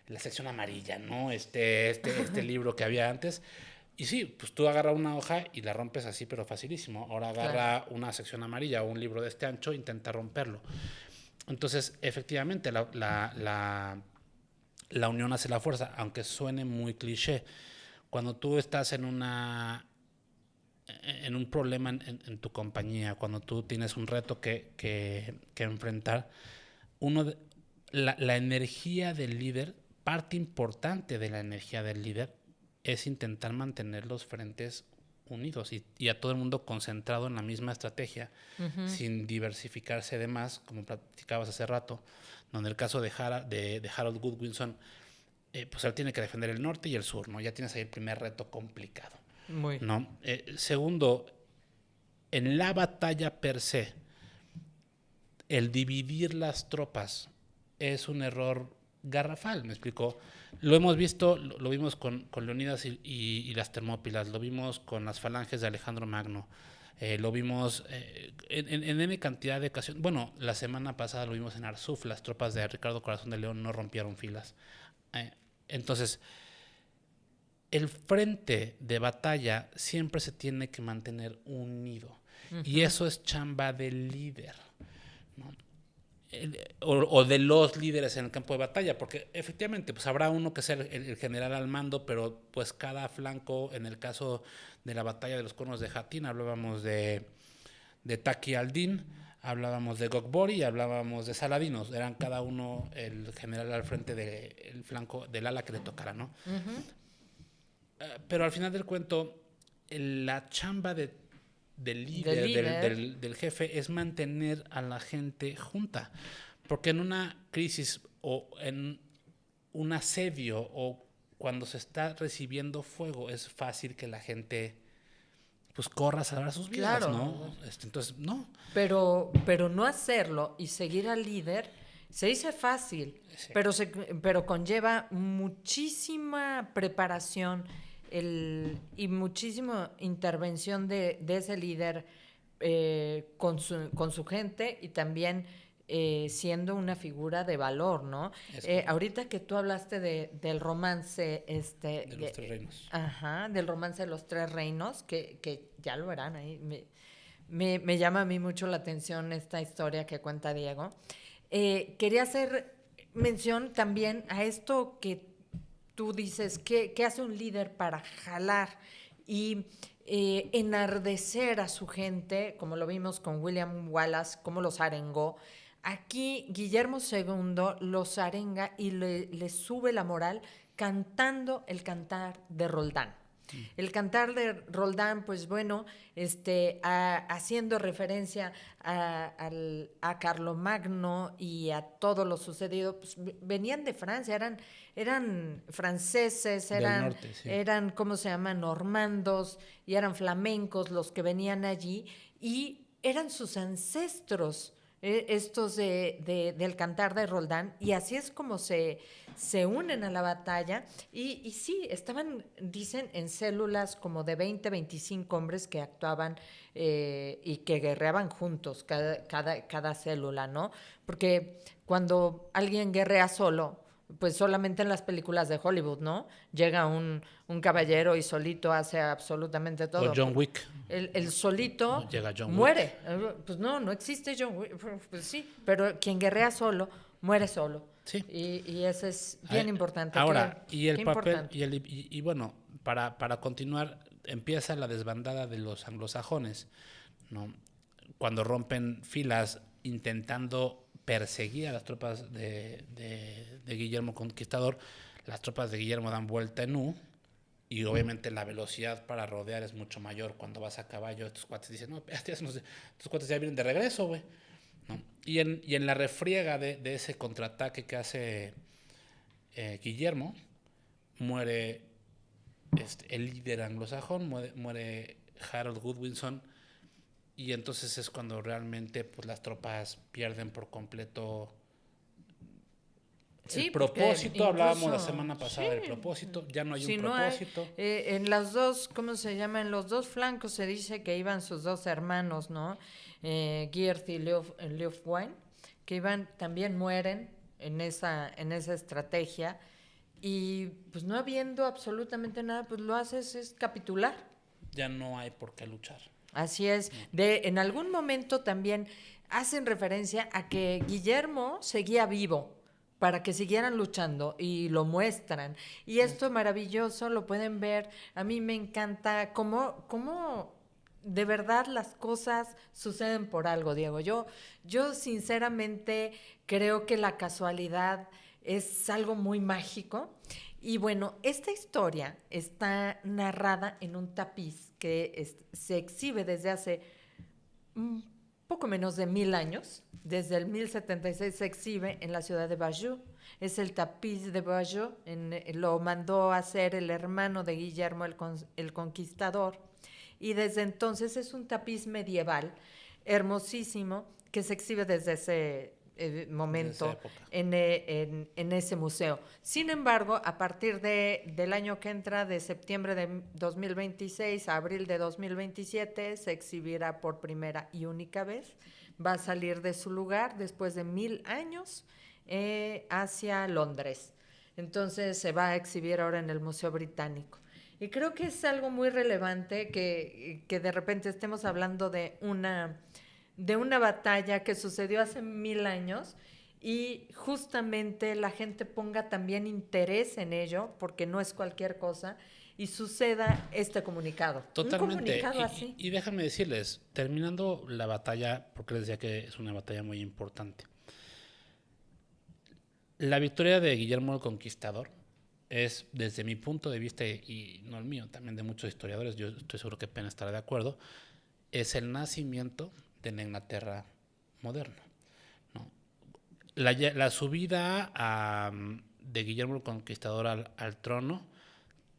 la sección amarilla, ¿no? Este libro que había antes. Y sí, pues tú agarras una hoja y la rompes así, pero facilísimo. Ahora agarra una sección amarilla o un libro de este ancho e intenta romperlo. Entonces, efectivamente, la unión hace la fuerza, aunque suene muy cliché. Cuando tú estás en un problema en tu compañía, cuando tú tienes un reto que enfrentar, la energía del líder, parte importante de la energía del líder, es intentar mantener los frentes unidos y a todo el mundo concentrado en la misma estrategia, sin diversificarse de más, como platicabas hace rato, donde el caso de Harold Goodwinson, pues él tiene que defender el norte y el sur, ¿no? Ya tienes ahí el primer reto complicado, ¿no? Segundo, en la batalla per se, el dividir las tropas es un error garrafal, ¿me explicó? Lo hemos visto, lo vimos con Leonidas y las Termópilas, lo vimos con las falanges de Alejandro Magno, lo vimos en N cantidad de ocasiones. Bueno, la semana pasada lo vimos en Arsuf, las tropas de Ricardo Corazón de León no rompieron filas. Entonces, el frente de batalla siempre se tiene que mantener unido. Y eso es chamba del líder, ¿no? O de los líderes en el campo de batalla, porque efectivamente pues habrá uno que sea el general al mando, pero pues cada flanco, en el caso de la batalla de los Cuernos de Hattin, hablábamos de Taqi al-Din, hablábamos de Gokbori y hablábamos de Saladinos, eran cada uno el general al frente del flanco, del ala que le tocara, ¿no? Pero al final del cuento, la chamba del líder, del jefe, es mantener a la gente junta. Porque en una crisis o en un asedio o cuando se está recibiendo fuego, es fácil que la gente pues corra a salvar sus vidas, claro, ¿no? Entonces, no. Pero no hacerlo y seguir al líder se dice fácil, sí. pero conlleva muchísima preparación y muchísima intervención de ese líder con su gente y también siendo una figura de valor, ¿no? Ahorita que tú hablaste del romance de los Tres Reinos. Del romance de los Tres Reinos, que ya lo verán ahí. Me llama a mí mucho la atención esta historia que cuenta Diego. Quería hacer mención también a esto que tú dices, ¿qué hace un líder para jalar y enardecer a su gente? Como lo vimos con William Wallace, cómo los arengó. Aquí Guillermo II los arenga y le sube la moral cantando el cantar de Roldán. El cantar de Roldán, pues bueno, haciendo referencia a Carlomagno y a todo lo sucedido, pues venían de Francia, eran franceses, norte, sí. eran, ¿cómo se llama?, normandos, y eran flamencos los que venían allí, y eran sus ancestros estos del Cantar de Roldán, y así es como se unen a la batalla. Y sí, estaban, dicen, en células como de 20, 25 hombres que actuaban y que guerreaban juntos, cada célula, ¿no? Porque cuando alguien guerrea solo, pues solamente en las películas de Hollywood, ¿no? Llega un caballero y solito hace absolutamente O todo. John Wick. El solito Llega John Wick. muere. Pues no existe John Wick. Pues sí, pero quien guerrea solo, muere solo. Sí. Y eso es bien importante. Ahora, ¿Qué, y el qué papel, importante? y bueno, para continuar, empieza la desbandada de los anglosajones, ¿no? Cuando rompen filas intentando perseguir a las tropas de Guillermo Conquistador, las tropas de Guillermo dan vuelta en U, y obviamente la velocidad para rodear es mucho mayor cuando vas a caballo. Estos cuates dicen, no, estos cuates ya vienen de regreso, güey. ¿No? Y en la refriega de ese contraataque que hace Guillermo, muere el líder anglosajón, muere Harold Godwinson, y entonces es cuando realmente pues, las tropas pierden por completo el Sí, porque propósito. Hablábamos la incluso, semana sí, pasada del propósito, ya no hay un si no hay, propósito. en las dos, ¿cómo se llama? En los dos flancos se dice que iban sus dos hermanos, ¿no? Geert y Leofwine, que iban, también mueren en esa estrategia. Y pues no habiendo absolutamente nada, pues lo haces es capitular. Ya no hay por qué luchar. Así es. En algún momento también hacen referencia a que Guillermo seguía vivo para que siguieran luchando y lo muestran. Y esto maravilloso lo pueden ver. A mí me encanta cómo de verdad las cosas suceden por algo, Diego. Yo sinceramente creo que la casualidad es algo muy mágico. Y bueno, esta historia está narrada en un tapiz que se exhibe desde hace un poco menos de 1000 años. Desde el 1076 se exhibe en la ciudad de Bayeux. Es el tapiz de Bayeux. Lo mandó a hacer el hermano de Guillermo el Conquistador. Y desde entonces es un tapiz medieval hermosísimo que se exhibe desde ese momento en ese museo. Sin embargo, a partir del año que entra, de septiembre de 2026 a abril de 2027, se exhibirá por primera y única vez. Va a salir de su lugar después de 1000 años hacia Londres. Entonces se va a exhibir ahora en el Museo Británico. Y creo que es algo muy relevante que de repente estemos hablando de una batalla que sucedió hace 1000 años y justamente la gente ponga también interés en ello, porque no es cualquier cosa, y suceda este comunicado. Totalmente. Un comunicado así. Y déjenme decirles, terminando la batalla, porque les decía que es una batalla muy importante. La victoria de Guillermo el Conquistador es, desde mi punto de vista, y no el mío, también de muchos historiadores, yo estoy seguro que Penn estará de acuerdo, es el nacimiento de la Inglaterra moderna, ¿no? La subida de Guillermo el Conquistador al trono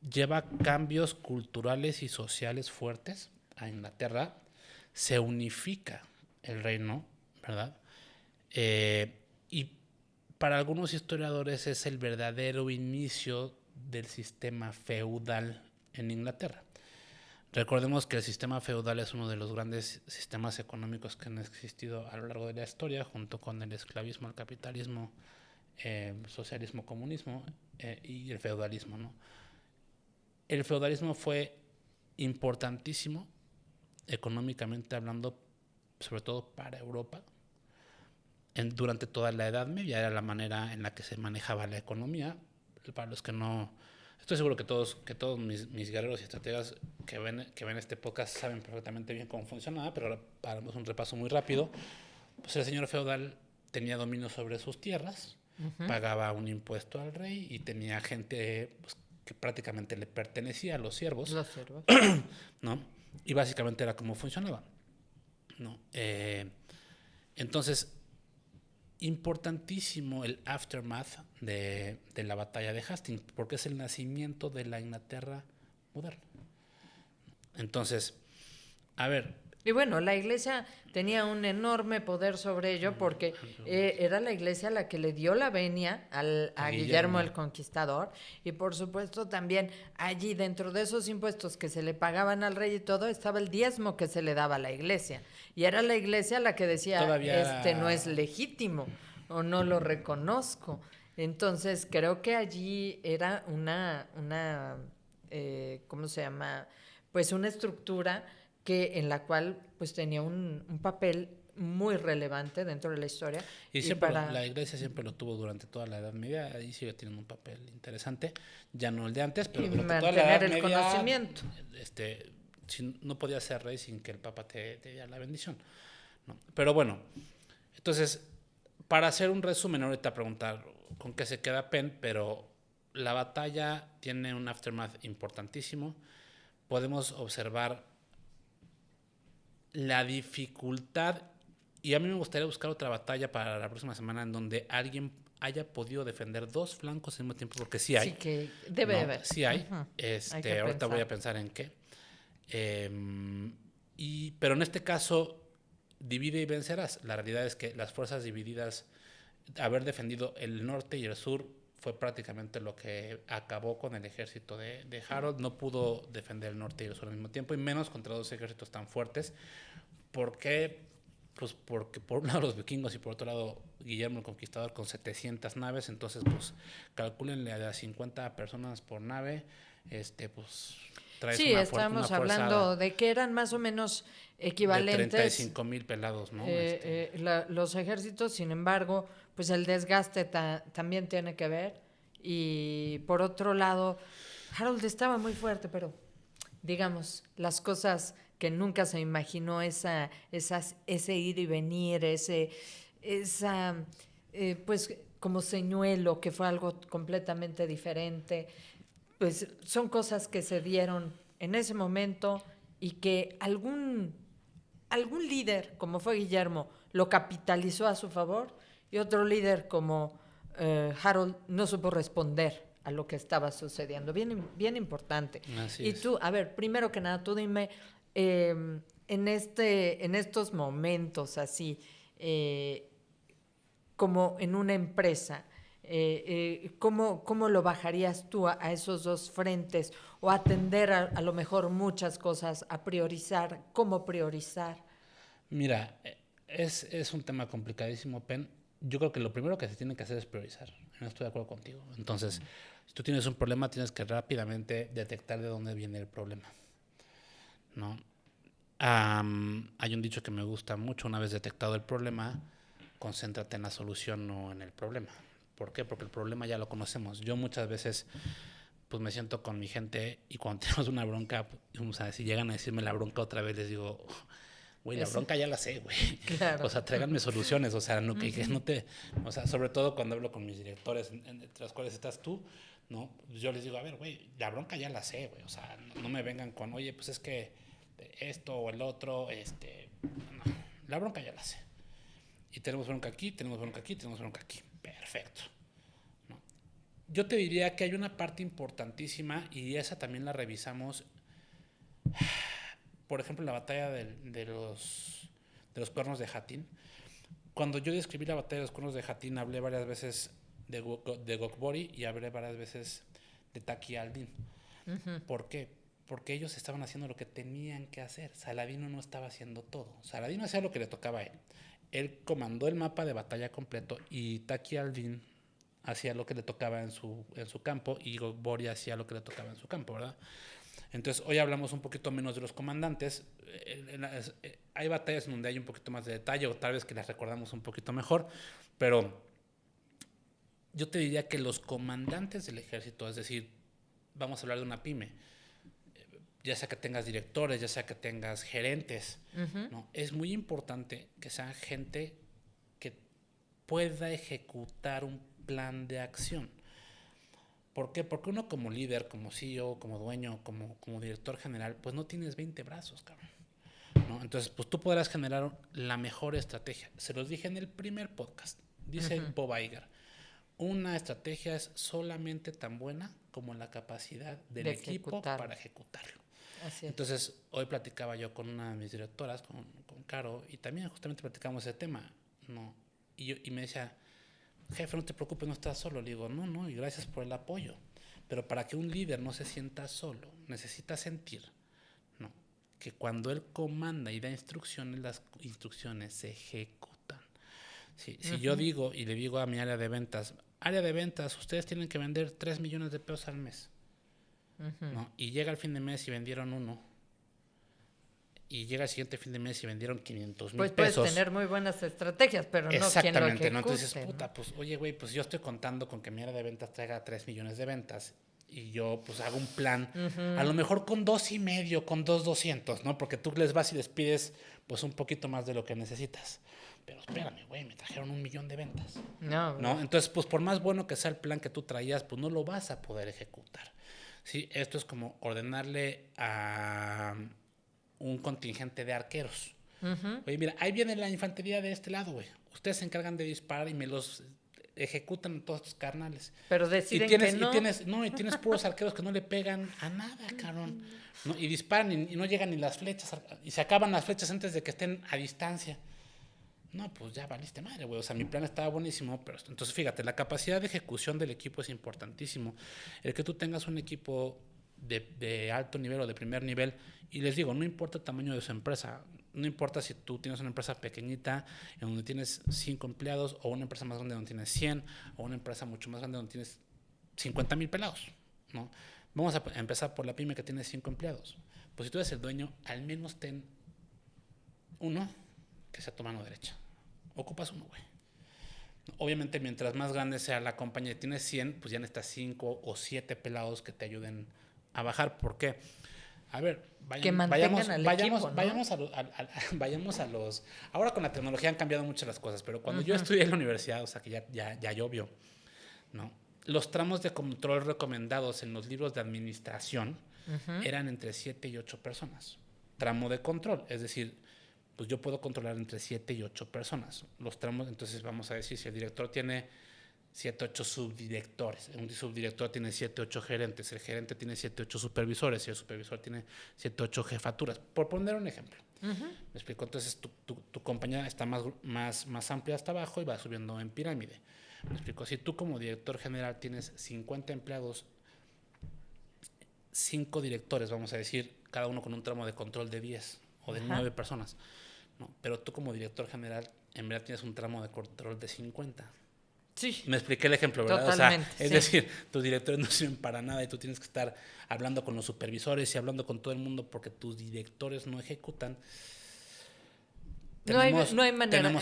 lleva cambios culturales y sociales fuertes a Inglaterra, se unifica el reino, ¿verdad? Y para algunos historiadores es el verdadero inicio del sistema feudal en Inglaterra. Recordemos que el sistema feudal es uno de los grandes sistemas económicos que han existido a lo largo de la historia, junto con el esclavismo, el capitalismo, socialismo, comunismo y el feudalismo, ¿no? El feudalismo fue importantísimo económicamente hablando, sobre todo para Europa. Durante toda la Edad Media era la manera en la que se manejaba la economía. Para los que no... Estoy seguro que todos mis guerreros y estrategas que ven este podcast saben perfectamente bien cómo funcionaba, pero ahora haremos un repaso muy rápido. Pues el señor feudal tenía dominio sobre sus tierras, pagaba un impuesto al rey y tenía gente pues, que prácticamente le pertenecía a los siervos. Los siervos. ¿No? Y básicamente era como funcionaba, ¿no? Entonces, importantísimo el aftermath de la batalla de Hastings, porque es el nacimiento de la Inglaterra moderna. Entonces, a ver, Y bueno, la iglesia tenía un enorme poder sobre ello porque era la iglesia la que le dio la venia a Guillermo el Conquistador, y por supuesto también allí dentro de esos impuestos que se le pagaban al rey y todo estaba el diezmo que se le daba a la iglesia, y era la iglesia la que decía Todavía no es legítimo o no lo reconozco. Entonces creo que allí era una ¿cómo se llama? Pues una estructura en la cual pues tenía un papel muy relevante dentro de la historia. Y siempre la iglesia siempre lo tuvo durante toda la Edad Media, y sigue teniendo un papel interesante, ya no el de antes, pero durante toda la Edad Media, conocimiento. No podías ser rey sin que el Papa te diera la bendición, ¿no? Pero bueno, entonces, para hacer un resumen, ahorita preguntar con qué se queda Penn, pero la batalla tiene un aftermath importantísimo. Podemos observar la dificultad, y a mí me gustaría buscar otra batalla para la próxima semana en donde alguien haya podido defender dos flancos al mismo tiempo, porque sí hay. Sí, que debe de haber. Sí hay. Hay ahorita voy a pensar en qué. Pero en este caso, divide y vencerás. La realidad es que las fuerzas divididas, haber defendido el norte y el sur, fue prácticamente lo que acabó con el ejército de Harold. No pudo defender el norte y el sur al mismo tiempo, y menos contra dos ejércitos tan fuertes. ¿Por qué? Pues porque por un lado los vikingos y por otro lado Guillermo el Conquistador con 700 naves. Entonces, pues, calcúlenle a 50 personas por nave. Pues, traes sí, una estábamos hablando de que eran más o menos equivalentes. De 35,000 pelados, ¿no? Los ejércitos, sin embargo, pues el desgaste también tiene que ver. Y por otro lado, Harold estaba muy fuerte, pero digamos, las cosas que nunca se imaginó, ese ir y venir, pues como señuelo, que fue algo completamente diferente, pues son cosas que se dieron en ese momento y que algún líder, como fue Guillermo, lo capitalizó a su favor, y otro líder como Harold no supo responder a lo que estaba sucediendo. Bien, bien importante. Así y tú, a ver, primero que nada, tú dime, en estos momentos así, como en una empresa, ¿cómo lo bajarías tú a esos dos frentes, o atender a lo mejor muchas cosas, a priorizar? ¿Cómo priorizar? Mira, es un tema complicadísimo, Penn. Yo creo que lo primero que se tiene que hacer es priorizar. No estoy de acuerdo contigo. Entonces, si tú tienes un problema, tienes que rápidamente detectar de dónde viene el problema, ¿no? Hay un dicho que me gusta mucho: una vez detectado el problema, concéntrate en la solución, no en el problema. ¿Por qué? Porque el problema ya lo conocemos. Yo muchas veces pues me siento con mi gente, y cuando tenemos una bronca, o sea, si llegan a decirme la bronca otra vez, les digo, güey, la bronca ya la sé, güey. Claro. O sea, tráiganme soluciones. O sea, no, que no te... O sea, sobre todo cuando hablo con mis directores, entre los cuales estás tú, ¿no? Yo les digo, a ver, güey, la bronca ya la sé, güey. O sea, no me vengan con, oye, pues es que esto o el otro, no, la bronca ya la sé. Y tenemos bronca aquí, tenemos bronca aquí, tenemos bronca aquí. Perfecto. ¿No? Yo te diría que hay una parte importantísima, y esa también la revisamos. Por ejemplo, la batalla de los cuernos de Hattin. Cuando yo describí la batalla de los cuernos de Hattin, hablé varias veces de Gokbori y hablé varias veces de Taki al-Din. Uh-huh. ¿Por qué? Porque ellos estaban haciendo lo que tenían que hacer. Saladino no estaba haciendo todo. Saladino hacía lo que le tocaba a él. Él comandó el mapa de batalla completo, y Taki al-Din hacía lo que le tocaba en su campo, y Gokbori hacía lo que le tocaba en su campo, ¿verdad? Entonces, hoy hablamos un poquito menos de los comandantes. Hay batallas en donde hay un poquito más de detalle, o tal vez que las recordamos un poquito mejor, pero yo te diría que los comandantes del ejército, es decir, vamos a hablar de una pyme, ya sea que tengas directores, ya sea que tengas gerentes, uh-huh, ¿no? Es muy importante que sean gente que pueda ejecutar un plan de acción. ¿Por qué? Porque uno como líder, como CEO, como dueño, como director general, pues no tienes 20 brazos, cabrón, ¿no? Entonces, pues tú podrás generar la mejor estrategia. Se los dije en el primer podcast. Dice uh-huh, Bob Iger, una estrategia es solamente tan buena como la capacidad del equipo para ejecutarlo. Así es. Entonces, hoy platicaba yo con una de mis directoras, con Caro, y también justamente platicamos ese tema, ¿no? Y me decía, jefe, no te preocupes, no estás solo. Le digo, no, y gracias por el apoyo. Pero para que un líder no se sienta solo, necesita sentir, ¿no?, que cuando él comanda y da instrucciones, las instrucciones se ejecutan. Si yo digo y le digo a mi área de ventas, ustedes tienen que vender 3 millones de pesos al mes, ¿no? Y llega el fin de mes y vendieron 1. Y llega el siguiente fin de mes y vendieron 500,000 Pues pesos. puedes tener muy buenas estrategias, pero no quien lo ejecute. Exactamente, ¿no? Entonces, puta, pues, oye, güey, pues yo estoy contando con que mi área de ventas traiga 3 millones de ventas. Y yo, pues, hago un plan, a lo mejor con 2.5, con 2,200, ¿no? Porque tú les vas y les pides, pues, un poquito más de lo que necesitas. Pero espérame, güey, me trajeron 1,000,000 de ventas. ¿No? Entonces, pues, por más bueno que sea el plan que tú traías, pues, no lo vas a poder ejecutar. Sí, esto es como ordenarle a un contingente de arqueros. Oye, mira, ahí viene la infantería de este lado, güey. Ustedes se encargan de disparar y me los ejecutan todos estos carnales. Pero deciden que no. Y tienes puros arqueros que no le pegan a nada, cabrón. ¿No? Y disparan y no llegan ni las flechas. Y se acaban las flechas antes de que estén a distancia. No, pues ya valiste madre, güey. O sea, mi plan estaba buenísimo, pero entonces fíjate, la capacidad de ejecución del equipo es importantísimo. El que tú tengas un equipo de alto nivel o de primer nivel, y les digo, no importa el tamaño de su empresa, no importa si tú tienes una empresa pequeñita en donde tienes 5 empleados, o una empresa más grande donde tienes 100, o una empresa mucho más grande donde tienes 50,000 pelados, ¿no? Vamos a empezar por la pyme que tiene 5 empleados. Pues si tú eres el dueño, al menos ten uno que sea tu mano derecha. Ocupas uno, güey. Obviamente, mientras más grande sea la compañía y tienes 100, pues ya necesitas 5 o 7 pelados que te ayuden a bajar. ¿Por qué? A ver, vayamos a los... Ahora con la tecnología han cambiado mucho las cosas, pero cuando yo estudié en la universidad, o sea que ya llovió, ¿no? Los tramos de control recomendados en los libros de administración eran entre 7 y 8 personas. Tramo de control, es decir, pues yo puedo controlar entre 7 y 8 personas. Los tramos, entonces vamos a decir, si el director tiene 7, 8 subdirectores, un subdirector tiene 7, 8 gerentes, el gerente tiene 7, 8 supervisores y el supervisor tiene 7, 8 jefaturas, por poner un ejemplo. ¿Me explico? Entonces tu compañía está más amplia hasta abajo y va subiendo en pirámide. ¿Me explico? Si tú como director general tienes 50 empleados, 5 directores, vamos a decir, cada uno con un tramo de control de 10 o de 9 personas, ¿no? Pero tú como director general en verdad tienes un tramo de control de 50. Sí. Me expliqué el ejemplo, ¿verdad? Totalmente, o sea, es decir, tus directores no sirven para nada y tú tienes que estar hablando con los supervisores y hablando con todo el mundo porque tus directores no ejecutan. No hay manera, no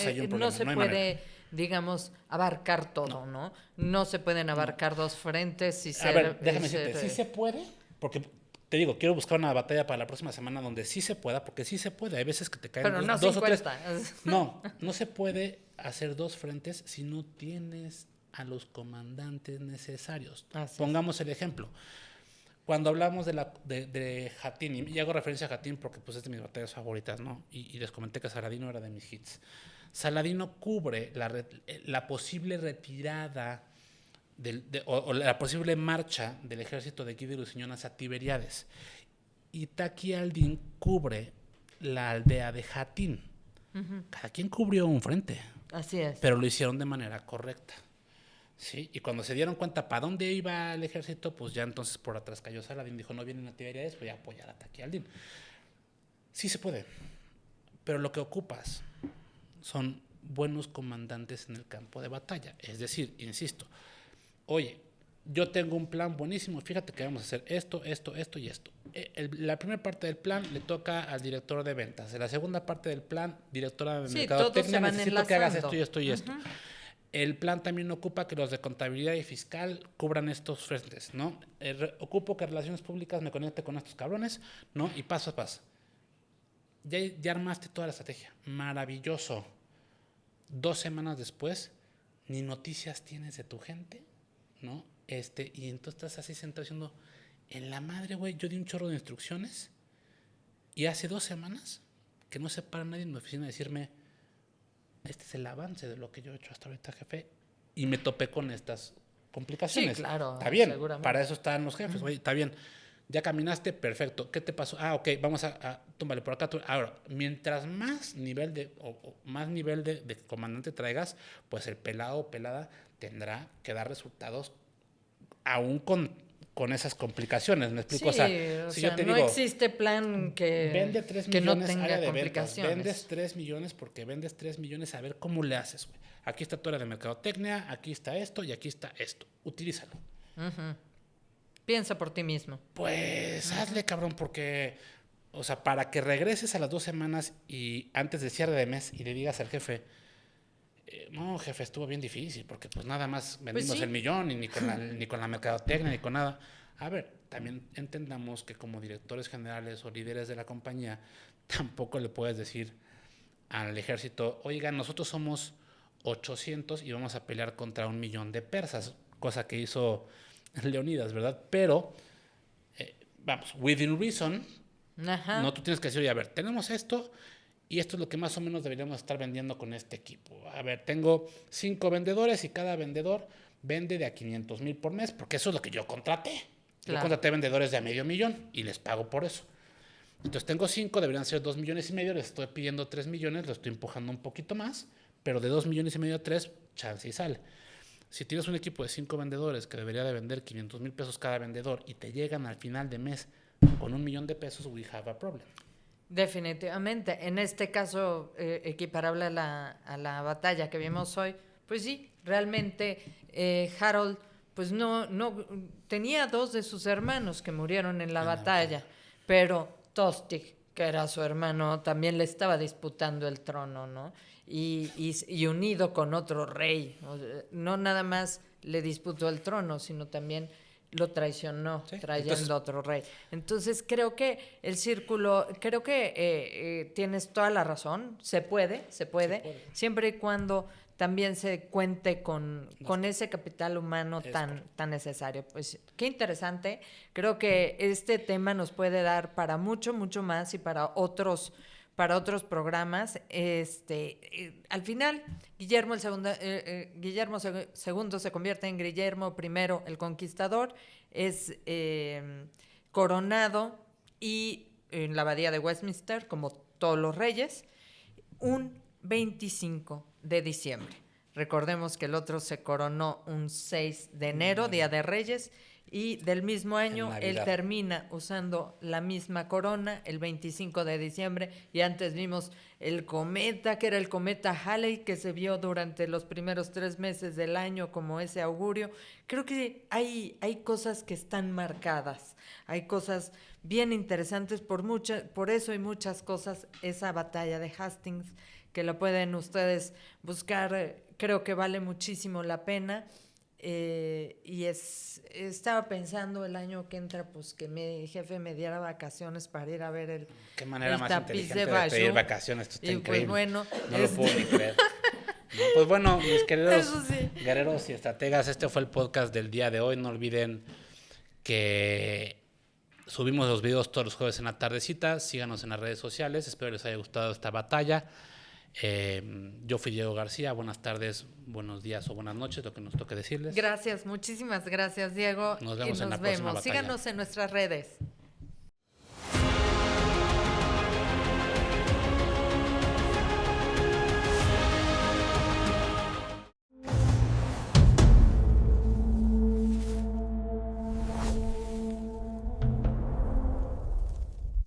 se puede, digamos, abarcar todo, ¿no? No se pueden abarcar dos frentes y ser... A ver, déjame decirte, sí se puede, porque te digo, quiero buscar una batalla para la próxima semana donde sí se pueda, porque sí se puede. Hay veces que te caen pero dos o tres. No se puede hacer 2 frentes si no tienes a los comandantes necesarios. Pongamos el ejemplo. Cuando hablamos de Hatín, y hago referencia a Hatín porque pues, es de mis batallas favoritas, ¿no? Y les comenté que Saladino era de mis hits. Saladino cubre la posible retirada o la posible marcha del ejército de Guido y Lusignan hacia Tiberíades. Y Taqi al-Din cubre la aldea de Hatín. Cada quien cubrió un frente. Así es. Pero lo hicieron de manera correcta. ¿Sí? Y cuando se dieron cuenta para dónde iba el ejército, pues ya entonces por atrás cayó Saladín. Dijo, no vienen a Tiberíades, voy a apoyar a Taqi al-Din. Sí se puede. Pero lo que ocupas son buenos comandantes en el campo de batalla. Es decir, insisto, oye, yo tengo un plan buenísimo, fíjate que vamos a hacer esto y esto. La primera parte del plan le toca al director de ventas. En la segunda parte del plan, directora de mercadotecnia, necesito que hagas esto y esto y esto. El plan también ocupa que los de contabilidad y fiscal cubran estos frentes, ¿no? Ocupo que relaciones públicas me conecte con estos cabrones, ¿no? Y paso a paso. Ya armaste toda la estrategia. Maravilloso. 2 semanas después, ni noticias tienes de tu gente, ¿no? Y entonces estás así sentado diciendo, en la madre, güey, yo di un chorro de instrucciones y hace 2 semanas que no se para nadie en mi oficina a decirme, este es el avance de lo que yo he hecho hasta ahorita, jefe, y me topé con estas complicaciones. Sí, claro. Está bien, para eso están los jefes, güey, está bien. Ya caminaste, perfecto. ¿Qué te pasó? Ok, vamos a túmbale por acá. Ahora, mientras más nivel más nivel de comandante traigas, pues el pelado o pelada tendrá que dar resultados aún con esas complicaciones. ¿Me explico? Sí, Si yo te no digo, existe plan vende 3 que no millones área tenga de ventas, complicaciones. vendes 3 millones porque vendes 3 millones, a ver cómo le haces, güey. Aquí está tu área de mercadotecnia, aquí está esto y aquí está esto. Utilízalo. Piensa por ti mismo. Pues hazle, cabrón, porque, o sea, para que regreses a las 2 semanas y antes del cierre de mes y le digas al jefe, no, jefe, estuvo bien difícil porque pues nada más vendimos sí. el millón y ni con la mercadotecnia ni con nada. A ver, también entendamos que como directores generales o líderes de la compañía, tampoco le puedes decir al ejército, oigan, nosotros somos 800 y vamos a pelear contra 1,000,000 de persas, cosa que hizo Leonidas, ¿verdad? Pero, vamos, within reason, Ajá. no tú tienes que decir, oye, a ver, tenemos esto y esto es lo que más o menos deberíamos estar vendiendo con este equipo. A ver, tengo 5 vendedores y cada vendedor vende de a 500,000 por mes, porque eso es lo que yo contraté. Yo contraté vendedores de a 500,000 y les pago por eso. Entonces tengo 5, deberían ser 2,5 millones, les estoy pidiendo 3 millones, lo estoy empujando un poquito más, pero de 2,5 millones a 3, chance y sale. Si tienes un equipo de 5 vendedores que debería de vender 500,000 pesos cada vendedor y te llegan al final de mes con 1,000,000 de pesos, we have a problem. Definitivamente. En este caso, equiparable a la batalla que vimos hoy, pues sí, realmente Harold, pues no tenía 2 de sus hermanos que murieron en la batalla, pero Tostig, que era su hermano, también le estaba disputando el trono, ¿no? Y unido con otro rey. No nada más le disputó el trono, sino también lo traicionó, Sí, trayendo otro rey. Entonces creo que el círculo, creo que tienes toda la razón, se puede, siempre y cuando también se cuente con ese capital humano tan necesario. Pues qué interesante, creo que este tema nos puede dar para mucho, mucho más y para otros programas. Al final, Guillermo II se convierte en Guillermo I el Conquistador, es coronado y en la abadía de Westminster, como todos los reyes, un 25 de diciembre. Recordemos que el otro se coronó un 6 de enero, Día de Reyes, y del mismo año él termina usando la misma corona el 25 de diciembre. Y antes vimos el cometa, que era el cometa Halley, que se vio durante los primeros 3 meses del año como ese augurio. Creo que hay cosas que están marcadas, hay cosas bien interesantes, por eso hay muchas cosas. Esa batalla de Hastings, que la pueden ustedes buscar, creo que vale muchísimo la pena. Y estaba pensando el año que entra, pues que mi jefe me diera vacaciones para ir a ver qué manera el más tapiz inteligente de de pedir vacaciones. Esto está increíble. Pues bueno, no lo puedo ni creer. No, pues bueno, mis queridos sí, guerreros y estrategas, este fue el podcast del día de hoy. No olviden que subimos los videos todos los jueves en la tardecita. Síganos en las redes sociales. Espero les haya gustado esta batalla. Yo fui Diego García. Buenas tardes, buenos días o buenas noches, lo que nos toque decirles. Gracias, muchísimas gracias, Diego. Nos vemos y en la próxima batalla. Síganos en nuestras redes.